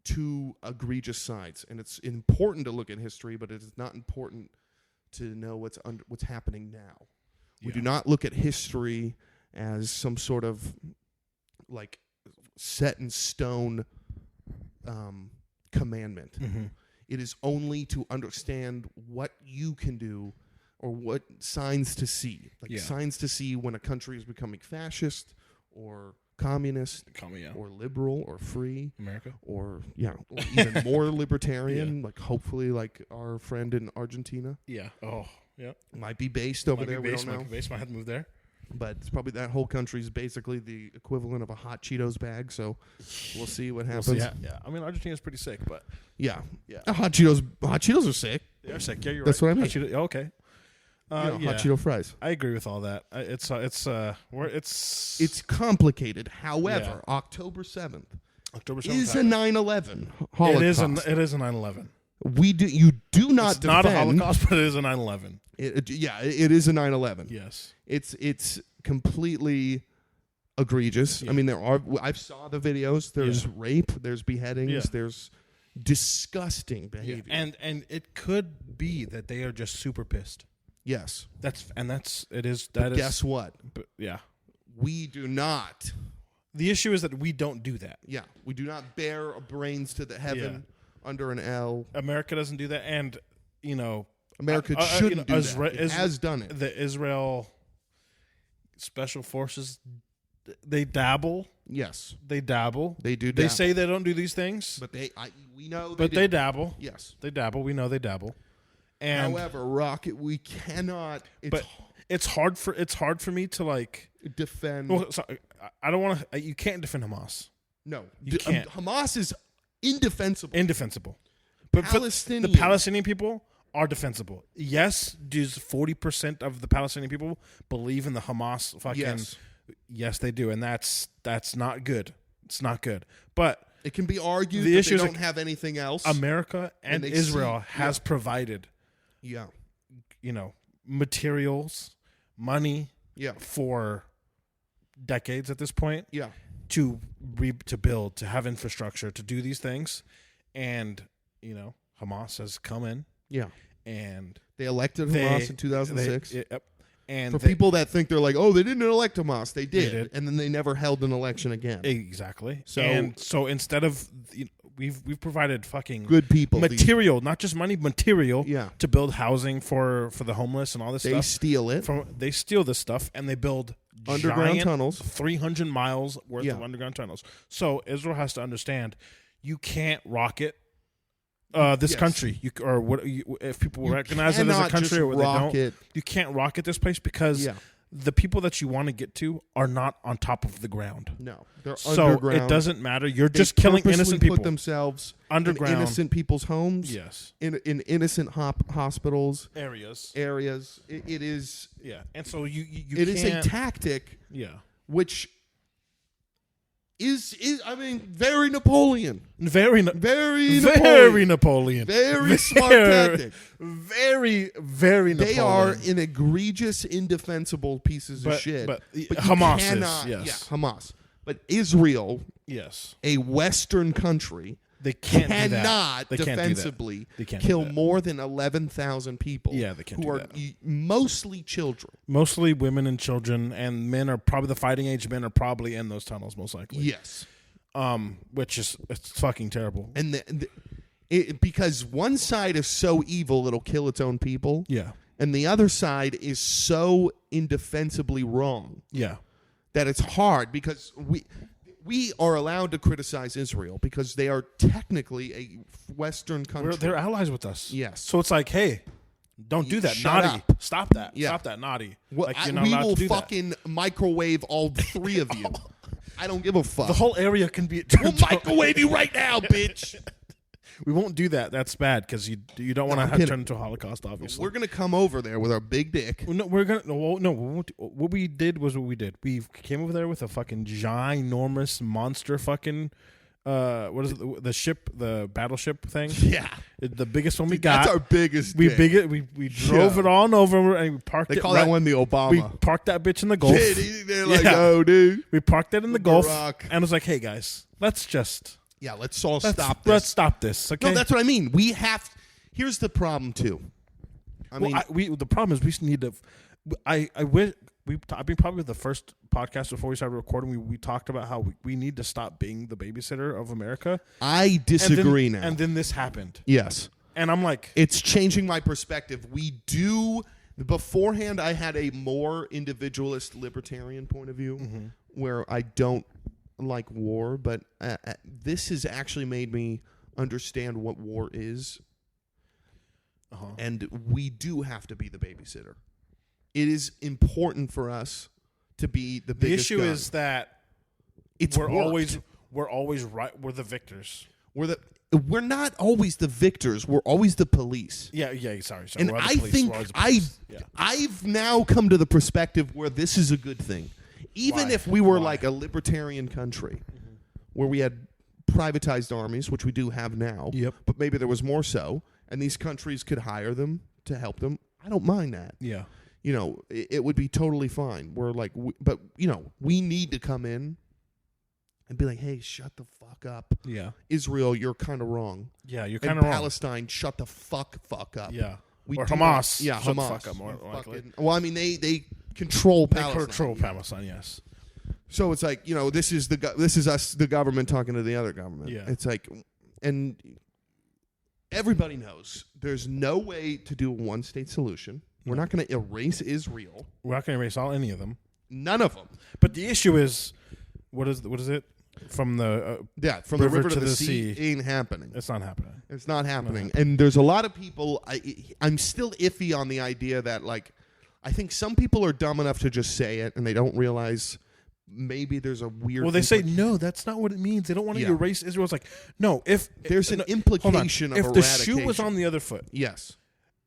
two egregious sides, and it's important to look at history, but it is not important to know what's happening now. We do not look at history as some sort of like set in stone commandment. It is only to understand what you can do or what signs to see, signs to see when a country is becoming fascist or communist or liberal or free, America, or even more libertarian, like hopefully like our friend in Argentina. Might be based over there. We don't know. Might have to move there, but it's probably that whole country is basically the equivalent of a hot Cheetos bag. So we'll see what happens. Yeah. I mean, Argentina's pretty sick, but hot Cheetos are sick. They're sick. Yeah, you're That's right. what I mean. Okay. Hot Cheeto fries. I agree with all that. It's complicated. However, October 7th is a 9/11 Holocaust. It is a 9/11. You do not It's defend. not a Holocaust, but it is a 9/11. It is a 9/11. Yes. It's completely egregious. Yeah. I mean, I saw the videos. There's rape. There's beheadings. Yeah. There's disgusting behavior. And it could be that they are just super pissed. Yes. Guess what? But we do not. The issue is that we don't do that. Yeah. We do not bear brains to the heaven under an L. America doesn't do that, and America shouldn't do that. It has done it. The Israel Special Forces, they dabble. Yes. They dabble. They do dabble. They say they don't do these things. But we know they dabble. Yes. They dabble. We know they dabble. And however, Rocket, we cannot. It's hard for me to like defend. Well, I don't want to. You can't defend Hamas. No, you can't. Hamas is indefensible. But the Palestinian people are defensible. Yes, does 40% of the Palestinian people believe in the Hamas fucking? Yes, they do, and that's not good. It's not good. But it can be argued the that issue they is don't have anything else. America and Israel has provided. Yeah. Materials, money. Yeah. For decades at this point. Yeah. To build, to have infrastructure, to do these things, and Hamas has come in. Yeah. And they elected Hamas in 2006. And for people that think they're like, oh, they didn't elect Hamas, they did, and then they never held an election again. Exactly. So instead of we've provided fucking good people material, not just money, material. Yeah. To build housing for the homeless and all this stuff. They steal it. They steal this stuff and they build underground tunnels, 300 miles worth of underground tunnels. So Israel has to understand, you can't rocket this Yes. country, or what? If people You recognize it as a cannot country just or they rock don't, it. you can't rocket this place because Yeah. the people that you want to get to are not on top of the ground. No, they're So underground. it doesn't matter. You're They just killing purposely innocent people Put themselves underground. in innocent people's homes. Yes, In innocent hospitals areas. It is. Yeah, and so you It is a can't- tactic yeah. which is I mean very Napoleon. Very Very Napoleon. Very smart tactic. Very Napoleon. They are an egregious, indefensible pieces of shit. But you Hamas cannot, is, yes. Yeah, Hamas. But Israel, Yes. a Western country, They can't do that. cannot They can't do that. defensively They can't do kill that. more than 11,000 people. Yeah, they can't who do are that. mostly children. Mostly women and children, and men are probably the fighting age men are probably in those tunnels most likely. Yes. Which is it's fucking terrible. And because one side is so evil it'll kill its own people, Yeah. and the other side is so indefensibly wrong Yeah. that it's hard because we are allowed to criticize Israel because they are technically a Western country. They're allies with us. Yes. So it's like, hey, don't do that. Shut Naughty. up. Stop that. Yeah. Stop that. Naughty. Well, like you're not we allowed will to do that. fucking microwave all three of you. I don't give a fuck. The whole area can be. We'll microwave you right now, bitch. We won't do that. That's bad because you don't want I'm to kidding. turn into a Holocaust. Obviously, We're gonna come over there with our big dick. No, we're gonna. No, we won't. What we did was what we did. We came over there with a fucking ginormous monster fucking. What is it? The ship, the battleship thing. Yeah, The biggest one we got. that's our biggest. We dick. We drove Yeah. it on over and we parked They it. call right, that one the Obama. We parked that bitch in the Gulf. They're like, Yeah. oh, dude. We parked it in the Gulf Barack. and was like, hey guys, let's Let's stop Let's this. stop this. Okay. No, that's what I mean. We have. Here's the problem too. I mean, the problem is we just need to. I wish I mean probably the first podcast before we started recording. We talked about how we need to stop being the babysitter of America. I disagree now. And then this happened. Yes. And I'm like, It's changing my perspective. We do. Beforehand, I had a more individualist libertarian point of view where I don't like war, but this has actually made me understand what war is. And we do have to be the babysitter. It is important for us to be the biggest issue gun. is that It's we're worked. always right. We're the victors. We're not always the victors. We're always the police. Yeah. Sorry. And We're the I police. think We're always the police. Yeah. I've now come to the perspective where this is a good thing. Even Why? if we were Why? like a libertarian country where we had privatized armies, which we do have now, Yep. but maybe there was more so, and these countries could hire them to help them, I don't mind that. Yeah. You know, it would be totally fine. We're like, but, you know, we need to come in and be like, hey, shut the fuck up. Yeah. Israel, you're kind of wrong. Yeah. You're And kind of wrong. Palestine, shut the fuck up. Yeah. We Or do Hamas. not- yeah, Shut the Hamas. fuck up, more likely. Well, I mean, they control They Palestine. control Palestine. Yes. So it's like, you know, this is us, the government talking to the other government. Yeah. It's like, and everybody knows there's no way to do a one-state solution. We're not going to erase Israel. We're not going to erase any of them. None of them. But the issue is, what is it? From the Yeah, from the river to the sea ain't happening. it's not happening. It's not happening. And there's a lot of people, I'm still iffy on the idea that, like, I think some people are dumb enough to just say it and they don't realize maybe there's a weird... Well, they say, no, that's not what it means. They don't want to Yeah. erase Israel. It's like, no, if... There's an no, implication hold on. of If the shoe was eradication. on the other foot, Yes.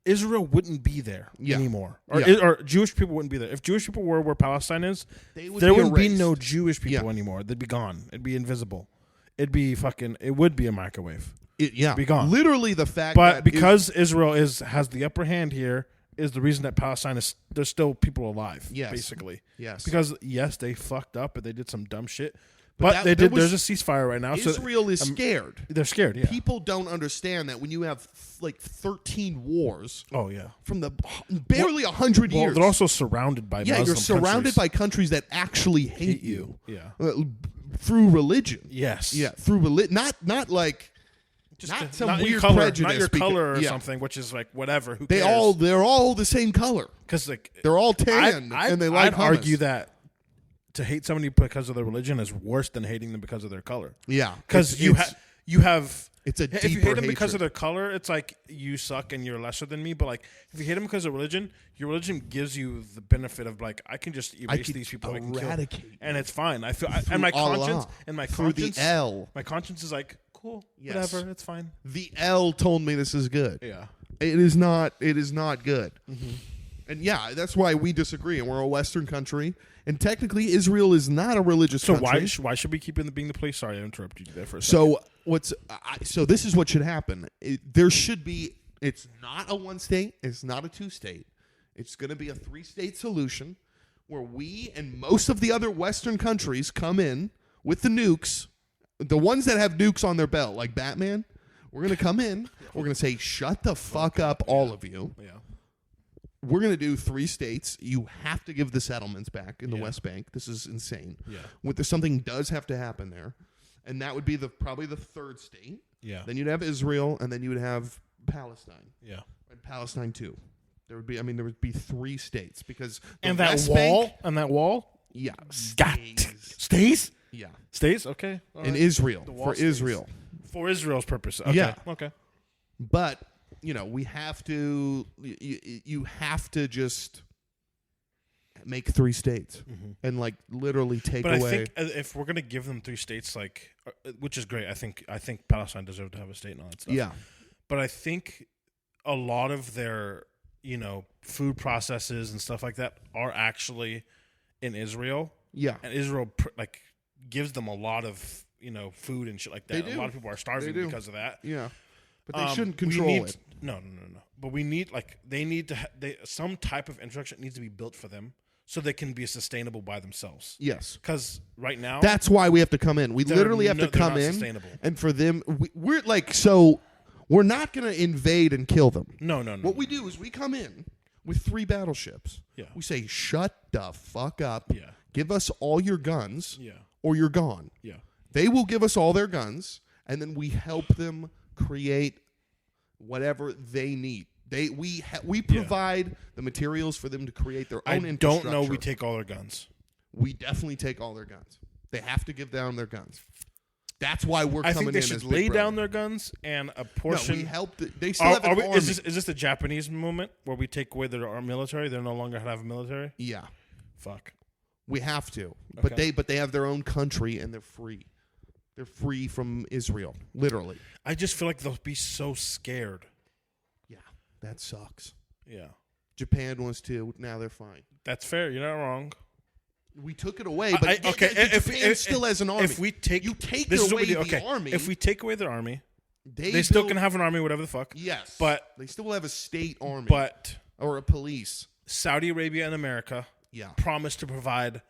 Israel wouldn't be there Yeah. anymore. Yeah. Or Jewish people wouldn't be there. If Jewish people were where Palestine is, They would there be wouldn't be erased. no Jewish people Yeah. anymore. They'd be gone. It'd be invisible. It would be a microwave. Be gone. Literally the fact But that... because Israel has the upper hand here, is the reason that Palestine there's still people alive. Yes. Basically. Yes. Because yes, they fucked up and they did some dumb shit. But But that- they there did. was- There's a ceasefire right now. Israel is so scared. they're scared. Yeah. People don't understand that when you have like 13 wars Oh yeah. from the barely 100 Well, years. they're also surrounded by yeah, Muslim you're surrounded countries. by countries that actually hate you. Yeah. Through religion. Yes. Yeah, through religion. Not like Just not to- some not your weird color, prejudice. not your color or yeah. something, which is like whatever. Who They're cares? all the same color. Because like They're all tan and they like I'd hummus. argue that to hate somebody because of their religion is worse than hating them because of their color. Yeah, Because it's- you have It's a If you deeper hate them because of hatred. their color, it's like you suck and you're lesser than me. But like, if you hate them because of religion, your religion gives you the benefit of like, I can just erase could these people, I can kill, eradicate and it's fine. I feel, through and my Allah, conscience, through the L. my conscience is like, cool, Yes. whatever, it's fine. The L told me this is good. Yeah. It is not. It is not good. Mm-hmm. And yeah, that's why we disagree. And we're a Western country, and technically, Israel is not a religious So country. why should we keep it being the place? Sorry, I interrupted you there for a second. So this is what should happen. There should be. It's not a 1-state. It's not a 2-state. It's going to be a 3-state solution where we and most of the other Western countries come in with the nukes, the ones that have nukes on their belt, like Batman. We're going to come in. We're going to say, shut the fuck up, all of you. Yeah. We're going to do 3 states. You have to give the settlements back in the Yeah. West Bank. This is insane. Yeah. Something does have to happen there. And that would be probably the 3rd state. Yeah. Then you'd have Israel, and then you would have Palestine. Yeah. And Palestine too. There would be 3 states because the And that West wall, Bank, and that wall yeah, stays. yeah, Stays. Okay. All in right. Israel The wall for stays. Israel. For Israel's purpose. Okay. Yeah. Okay. But we have to. You have to just make 3 states and like literally take But away. I think if we're gonna give them 3 states, like, which is great, I think Palestine deserves to have a state and all that stuff. yeah, But I think a lot of their food processes and stuff like that are actually in Israel, yeah. and Israel gives them a lot of food and shit like that. They do. A lot of people are starving They do. because of that. Yeah, but they shouldn't we control need- it. No. But we need they need to some type of infrastructure needs to be built for them so they can be sustainable by themselves. Yes, Because right now that's why we have to come in. We they're literally have to they're come not in, sustainable. and for them, we're like so. We're not going to invade and kill them. No. What we do is we come in with 3 battleships. Yeah. We say, shut the fuck up. Yeah. Give us all your guns Yeah. or you're gone. Yeah. They will give us all their guns, and then we help them create whatever they need. We provide the materials for them to create their I own don't infrastructure. know we take all their guns. We definitely take all their guns. They have to give down their guns. That's why we're I coming think they in should as lay big down brother. their guns and a No, portion. we help. They still have an army. Is this the Japanese moment where we take away their military? They no longer have a military. Yeah, Fuck. we have to. Okay. But they have their own country and they're free. They're free from Israel, literally. I just feel like they'll be so scared. Yeah, that sucks. Yeah, Japan was too. Now they're fine. that's fair. You're not wrong. We took it away, but okay. Japan still has an army. If we take you take this is what away we do. the Okay. army, If we take away their army, they they still build- can have an army, whatever the fuck. Yes, but- they still have a state army, But or a police. Saudi Arabia and America Yeah. promise to provide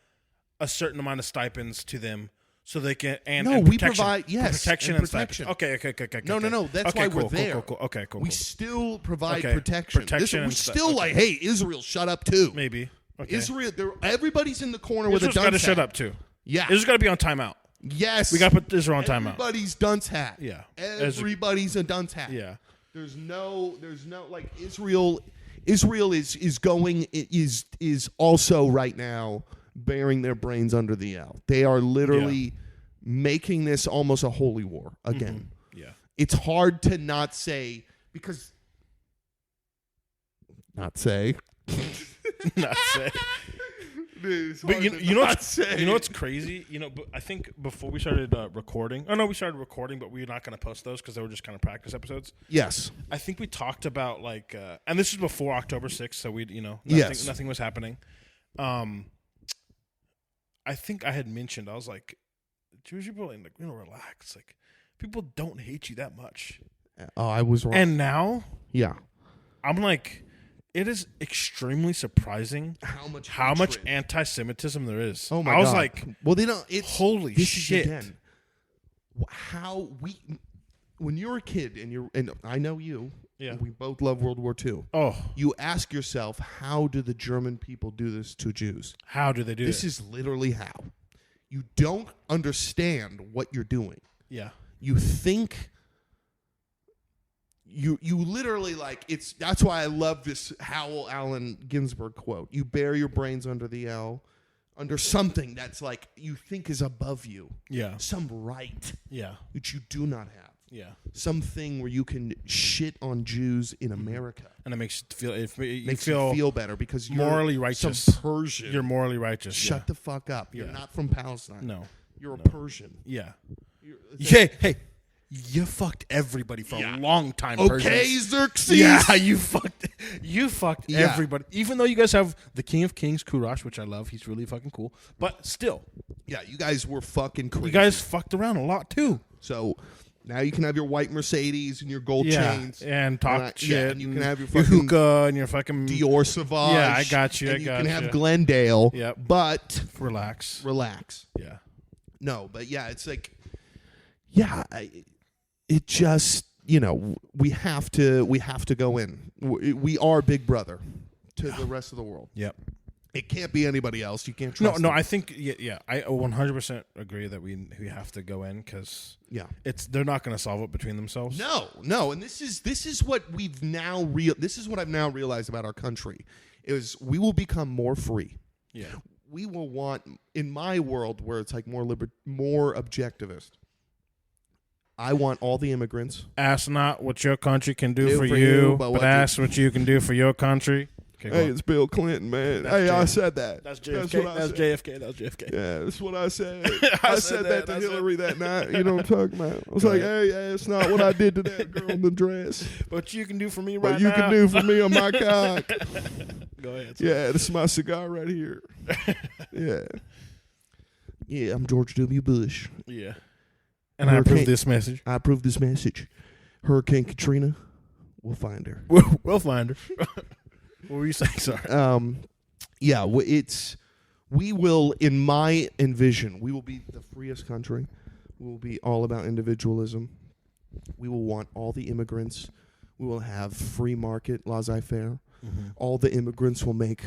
a certain amount of stipends to them so they can and No, and we protection. provide- yes, protection and and protection. stipends. Okay. No. That's Okay, why cool, we're there. Cool. Okay, cool. We still provide Okay, protection. protection we and still okay. like, hey, Israel, shut up too. Maybe. Okay. Israel, everybody's in the corner with Israel's a got to dunce shut hat. up too. Yeah. Israel's got to be on timeout. Yes. We got to put Israel on timeout. Everybody's dunce hat. Yeah. Everybody's a dunce hat. Yeah. There's no like Israel is also right now bearing their brains under the L. They are literally making this almost a holy war again. Yeah. It's hard to not say because not say. Not say. It's But hard to you know not what's say. you know what's crazy? But I think before we started recording. Oh no, we started recording, but we're not going to post those because they were just kind of practice episodes. Yes. I think we talked about and this was before October 6th, so Yes. nothing was happening. I think I had mentioned I was like, Jewish people relax. Like people don't hate you that much. Oh, I was wrong. And now yeah. I'm like, it is extremely surprising How much anti-Semitism there is. Oh my I was God. like, well, they don't. It's holy this shit. Is again, how we when you're a kid and I know you. Yeah. We both love World War II. Oh, You ask yourself, how do the German people do this to Jews? how do they do This is literally how. You don't understand what you're doing. Yeah. You think. You literally that's why I love this Howell Allen Ginsberg quote. You bear your brains under the L, under something that's like you think is above you. Yeah. Some right Yeah. which you do not have. Yeah. Something where you can shit on Jews in America. And it makes you feel you feel better because you're morally righteous. Some Persian. You're morally righteous. Shut the fuck up. You're not from Palestine. No. You're a Persian. Yeah. Hey, you fucked everybody for a long time. Okay, Persians. Xerxes. Yeah, you fucked everybody. Even though you guys have the King of Kings, Kurash, which I love. He's really fucking cool. But still. Yeah, you guys were fucking crazy. You guys fucked around a lot too. So now you can have your white Mercedes and your gold chains. And talk shit. Yeah, and you can have your fucking hookah and your fucking Dior Sauvage. Yeah, I got you. And you can have Glendale. Yep. But relax. Yeah. No, but yeah, it's like, it just, we have to go in. We are Big Brother to the rest of the world. Yep. It can't be anybody else. You can't trust No, them. I think I 100% agree that we have to go in because they're not going to solve it between themselves. No, and this is what we've now this is what I've now realized about our country is we will become more free. Yeah. We will want, in my world where it's like more objectivist, I want all the immigrants. Ask not what your country can do for you, but ask what you can do for your country. Okay, hey, it's Bill Clinton, man. I said that. That's JFK. That's JFK. Yeah, that's what I said. I said that to Hillary that night. You know what I'm talking about? I was like, hey, it's not what I did to that girl in the dress. But you can do for me right now. What you can do for me on my cock. Go ahead. Yeah, this is my cigar right here. Yeah. Yeah, I'm George W. Bush. Yeah. And I approve this message. I approve this message. Hurricane Katrina, we'll find her. We'll find her. What were you saying? Sorry. Yeah, we will, in my envision, we will be the freest country. We will be all about individualism. We will want all the immigrants. We will have free market, laissez-faire. Mm-hmm. All the immigrants will make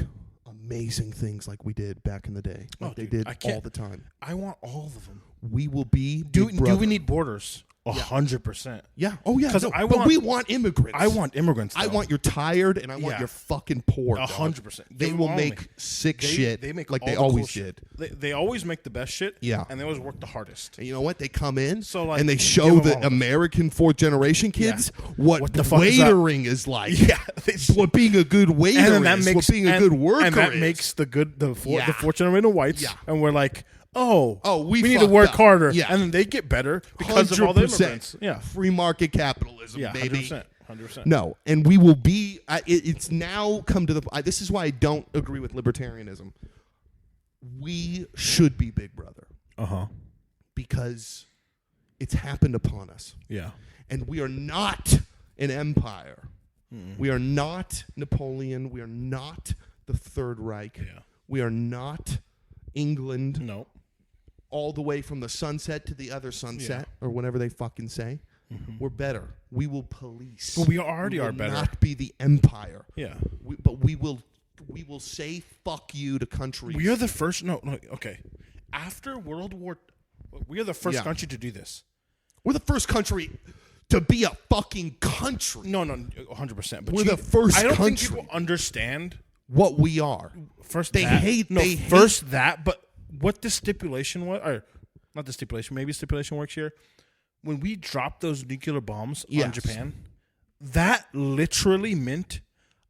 amazing things like we did back in the day. Like they did all the time. I want all of them. We will be Do we need borders? 100%. Yeah. Oh, yeah. But we want immigrants. I want immigrants, though. I want your tired and I want your fucking poor. 100%. They will make sick shit they make like all they the always cool did. They always make the best shit. Yeah. And they always work the hardest. And you know what? They come in and they show the American fourth generation kids what the waitering is like. Yeah. What being a good waiter is. What being a good worker is. And that makes the fourth generation whites. Yeah. And we're like, we need to work harder. Yeah. And then they get better because of all the immigrants. Yeah. Free market capitalism, baby. 100%. No, and we will be, it's now come to this is why I don't agree with libertarianism. We should be Big Brother. Uh-huh. Because it's happened upon us. Yeah. And we are not an empire. Mm-hmm. We are not Napoleon. We are not the Third Reich. Yeah. We are not England. No. All the way from the sunset to the other sunset, or whatever they fucking say. Mm-hmm. We're better. We will police. But we already are better. Not be the empire. Yeah. But we will say fuck you to countries. We are the first. No. Okay. After World War, we are the first country to do this. We're the first country to be a fucking country. No, 100%. But we're the first. I don't country. think people understand what we are. First, they hate. That, but what the stipulation was, or not the stipulation, maybe stipulation works here. When we dropped those nuclear bombs on Japan, that literally meant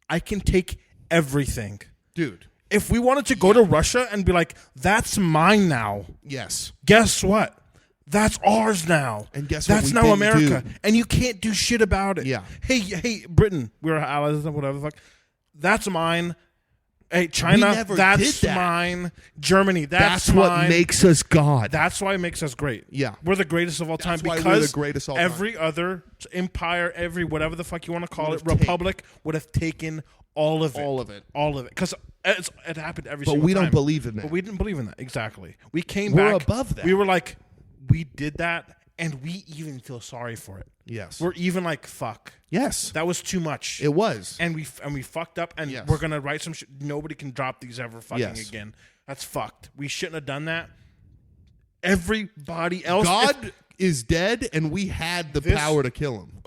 I can take everything. Dude. If we wanted to go to Russia and be like, that's mine now. Yes. Guess what? That's ours now. And guess that's what? That's now America. And you can't do shit about it. Yeah. Hey, Britain, we're allies and whatever the fuck. That's mine. Hey, China, that's mine. Germany, that's mine. What makes us God. That's why it makes us great. Yeah. We're the greatest of all time because we're the greatest all every time. Other empire, every whatever the fuck you want to call it, republic would have taken all of it. All of it. Because it happened every single time. But we don't believe in that. But we didn't believe in that. Exactly. We came back. We're above that. We were like, we did that, and we even feel sorry for it. Yes. We're even like, fuck. Yes. That was too much. It was. And we fucked up, and we're going to write some shit. Nobody can drop these ever fucking again. That's fucked. We shouldn't have done that. Everybody else. God is dead, and we had the power to kill him.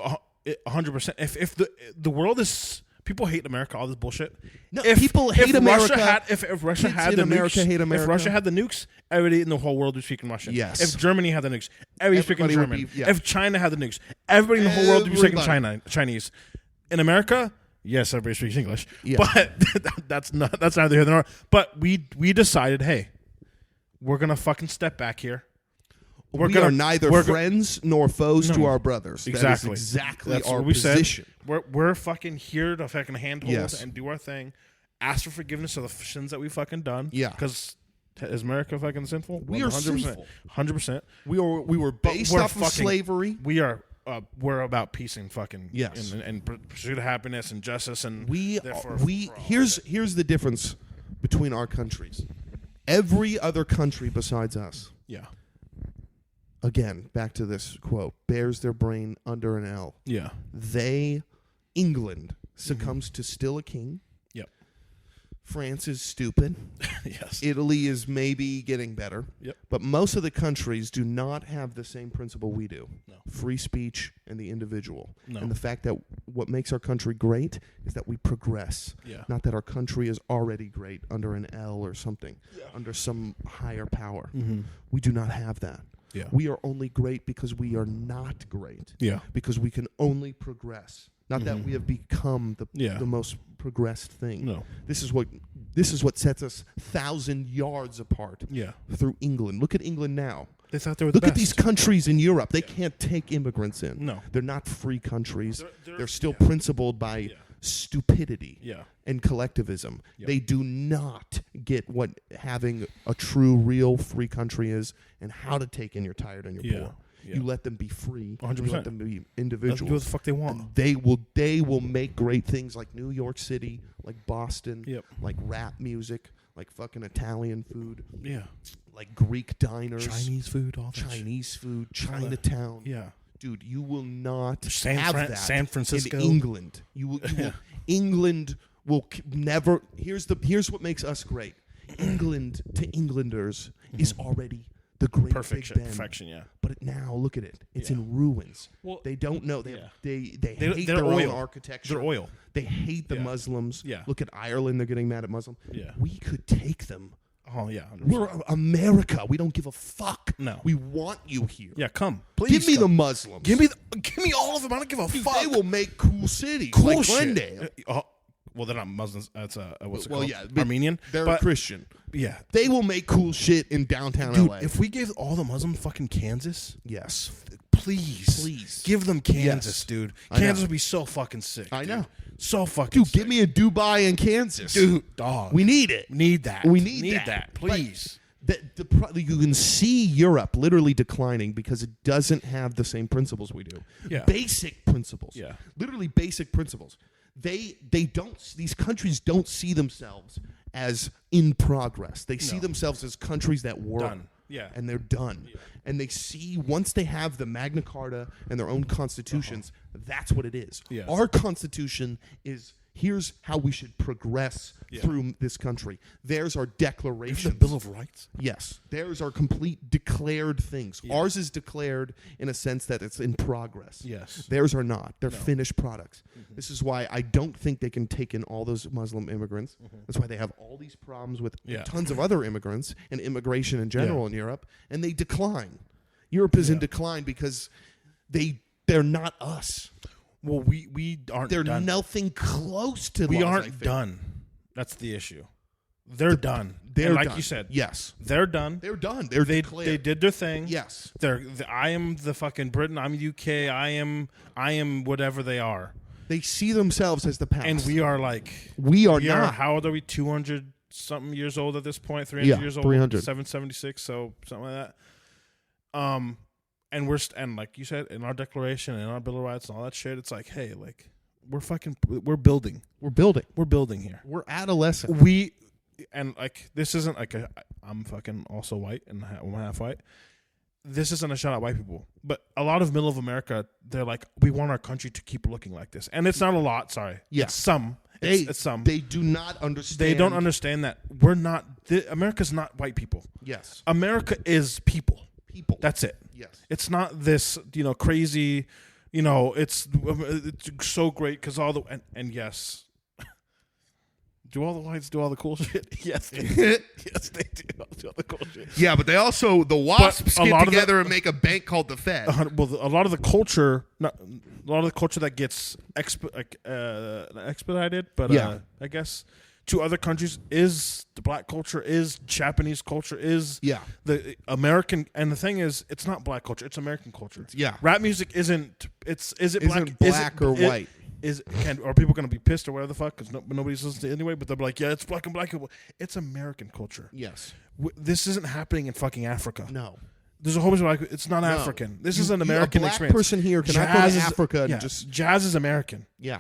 100%. If the world is people hate America, all this bullshit. No, people hate America. If Russia had in the America nukes, hate America. if Russia had the nukes, everybody in the whole world would speak in Russian. Yes. If Germany had the nukes, everybody speaking Everybody would German. be- If China had the nukes, everybody in the whole world would be speaking Everybody. Chinese. In America, yes, everybody speaks English, Yeah. but that's neither here nor. But we decided, hey, we're gonna fucking step back here. We are neither friends nor foes to our brothers. Exactly. That is exactly That's our what we position. said. We're fucking here to fucking handhold Yes. and do our thing. Ask for forgiveness of the sins that we fucking done. Yeah. Because is America fucking sinful? We are 100%. sinful. 100%. We were based we're off of slavery. We are. We're about peace and fucking Yes. and pursuit of happiness and justice and Here's the difference between our countries. Every other country besides us, yeah. again, back to this quote, bears their brain under an L. Yeah. England succumbs to still a king. Yep. France is stupid. Yes. Italy is maybe getting better. Yep. But most of the countries do not have the same principle we do. No. Free speech and the individual. No. And the fact that what makes our country great is that we progress. Yeah. Not that our country is already great under an L or something, under some higher power. Mm-hmm. We do not have that. Yeah. We are only great because we are not great. Yeah. Because we can only progress. Not that we have become the most progressed thing. No. This is what sets us 1,000 yards apart. Yeah. Through England. Look at England now. They thought they were Look the at best. these countries in Europe. They can't take immigrants in. No. They're not free countries. They're- They're still principled by stupidity Yeah. and collectivism. Yep. They do not get what having a true, real free country is and how to take in your tired and your Yeah. poor. Yeah. You let them be free. 100%. You let them be Let them individuals. do what the fuck they want. And they will make great things like New York City, like Boston, Yep. like rap music, like fucking Italian food, Yeah. like Greek diners, Chinese food, all that shit. Chinese food, Chinatown. Yeah. Dude, you will not San have Fran- that San Francisco. in England. You will England will never. Here's what makes us great. England to Englanders is already the great Perfection. Big Ben. Perfection, yeah. But now look at it. It's Yeah. in ruins. Well, They don't know. They hate They're their oil. own architecture. They're oil. They hate the Yeah. Muslims. Yeah. Look at Ireland. They're getting mad at Muslim. Yeah. We could take them. Oh, yeah. 100%. We're America. We don't give a fuck. No. We want you here. Yeah, come. Please Give me come. the Muslims. Give me all of them. I don't give a Dude, fuck. they will make cool cities cool like shit. Glendale. Well, they're not Muslims. That's what's it Well, called? yeah, but Armenian. They're but, Christian. Yeah. They will make cool shit in downtown Dude, LA. if we gave all the Muslims fucking Kansas, yes. please give them Kansas, Yes. dude. I know. Kansas would be so fucking sick. I dude. know. So fucking Dude, sick. give me a Dubai and Kansas. Dude, dog. We need it. need that. We need that. that. Please. You can see Europe literally declining because it doesn't have the same principles we do. Yeah. Basic principles. Yeah. Literally basic principles. They don't. These countries don't see themselves as in progress. They see No. themselves as countries that work. Done. Yeah. And they're done. Yeah. And they see once they have the Magna Carta and their own constitutions, that's what it is. Yeah. Our constitution is here's how we should progress Yeah. through this country. There's our declaration. The Bill of Rights. Yes. There's our complete declared things. Yeah. Ours is declared in a sense that it's in progress. Yes. Theirs are not. They're No. finished products. This is why I don't think they can take in all those Muslim immigrants. That's why they have all these problems with Yeah. tons of other immigrants and immigration in general Yeah. in Europe, and they decline. Europe is in Yeah. decline because they're not us. Well, we aren't They're done. nothing close to we us, I aren't think. done. That's the issue. They're done. They're And like done. you said, Yes. they're done. They're done. They're declared. They did their thing. Yes. I am the fucking Britain. I'm UK. I am whatever they are. They see themselves as the past. And we are like we are we are. not. How old are we? 200 something years old at this point. 300 years old. 300. 776. So something like that. And and like you said in our declaration and our Bill of Rights and all that shit, it's like, hey, like we're building. We're building. We're building here. We're adolescent. And like this isn't like I'm fucking also white and I'm half white. This isn't a shot at white people, but a lot of middle of America, they're like, we want our country to keep looking like this, and it's not a lot. Sorry, Yeah. it's some. It's some. They do not understand. They don't understand that we're not. America's not white people. Yes. America is people. People. That's it. Yes. It's not this, crazy. It's so great because all the and yes, Do all the whites do all the cool shit? Yes, they do. Yes, they do all the cool shit. Yeah, but they also, the WASPs But a get lot of together and make a bank called the Fed. Well, a lot of the culture, that gets expedited, but Yeah. I guess to other countries is the black culture, is Japanese culture, is the American. And the thing is, it's not black culture; it's American culture. Yeah. Rap music isn't. Isn't black or white? Are people going to be pissed or whatever the fuck? Because nobody's listening to it anyway. But they'll be like, yeah, it's black and black. It's American culture. Yes. This isn't happening in fucking Africa. No. There's a whole bunch of like, it's not African. This is an American a black experience. person here cannot go to Africa and just jazz is American. Yeah.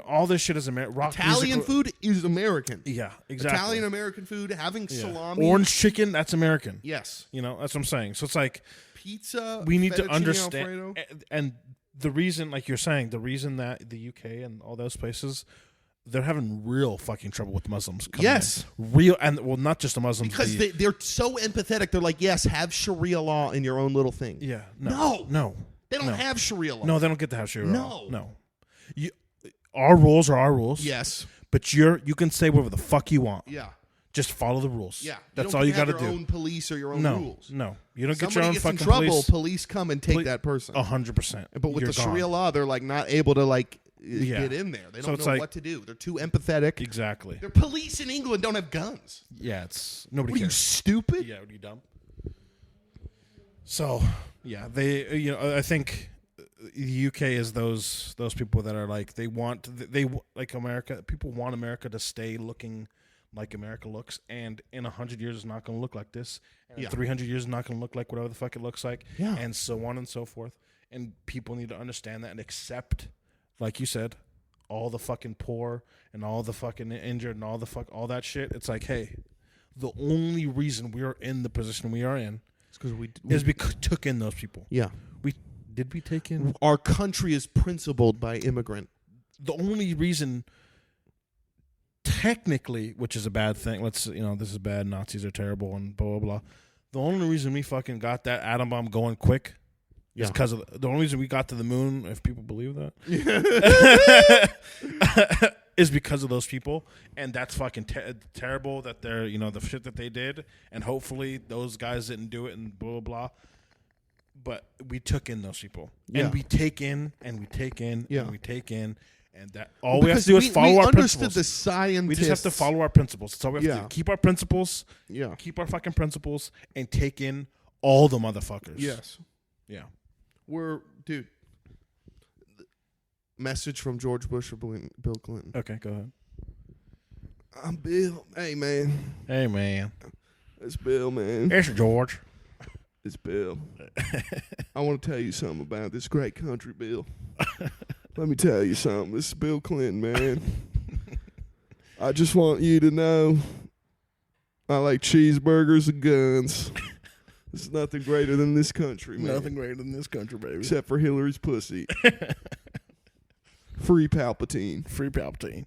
All this shit is American. Italian food is American. Yeah, exactly. Italian American food, having salami, orange chicken, that's American. Yes. That's what I'm saying. So it's like pizza. We need to fettuccine understand, Alfredo. and the reason, like you're saying, the reason that the UK and all those places, they're having real fucking trouble with Muslims. Yes. Real, and well, not just the Muslims. Because they're so empathetic. They're like, yes, have Sharia law in your own little thing. Yeah. No. They don't have Sharia law. No, they don't get to have Sharia No. law. No. Our rules are our rules. Yes. But you can say whatever the fuck you want. Yeah. Just follow the rules. Yeah. That's all you got to do. Your own police or your own rules. No. You don't Somebody get your own gets fucking in trouble, police. Police come and take that person. 100%. But with the Sharia law, they're like not able to get in there. They don't know what to do. They're too empathetic. Exactly. Their police in England don't have guns. Yeah, it's nobody What are you, cares. stupid? Yeah, are you dumb? So, yeah, they I think the UK is those people that are like they like America. People want America to stay looking like America looks, and in 100 years it's not going to look like this, and in 300 years it's not going to look like whatever the fuck it looks like, and so on and so forth. And people need to understand that and accept, like you said, all the fucking poor and all the fucking injured and all that shit. It's like, hey, the only reason we are in the position we are in is because we took in those people. Yeah. Did we take in? Our country is principled by immigrant. The only reason, technically, which is a bad thing, this is bad, Nazis are terrible and blah, blah, blah. The only reason we fucking got that atom bomb going quick is because of the only reason we got to the moon, if people believe that, is because of those people. And that's fucking terrible that they're, the shit that they did. And hopefully those guys didn't do it and blah, blah, blah. But we took in those people. Yeah. And we take in, and we take in, and we take in. And that all we have to do is follow our principles. The scientists. We just have to follow our principles. That's all we have to do. Keep our principles. Yeah. Keep our fucking principles and take in all the motherfuckers. Yes. Yeah. Dude. Message from George Bush or Bill Clinton. Okay, go ahead. I'm Bill. Hey, man. Hey, man. It's Bill, man. It's George. It's Bill. I want to tell you something about this great country, Bill. Let me tell you something. This is Bill Clinton, man. I just want you to know I like cheeseburgers and guns. There's nothing greater than this country, man. Nothing greater than this country, baby. Except for Hillary's pussy. Free Palpatine. Free Palpatine.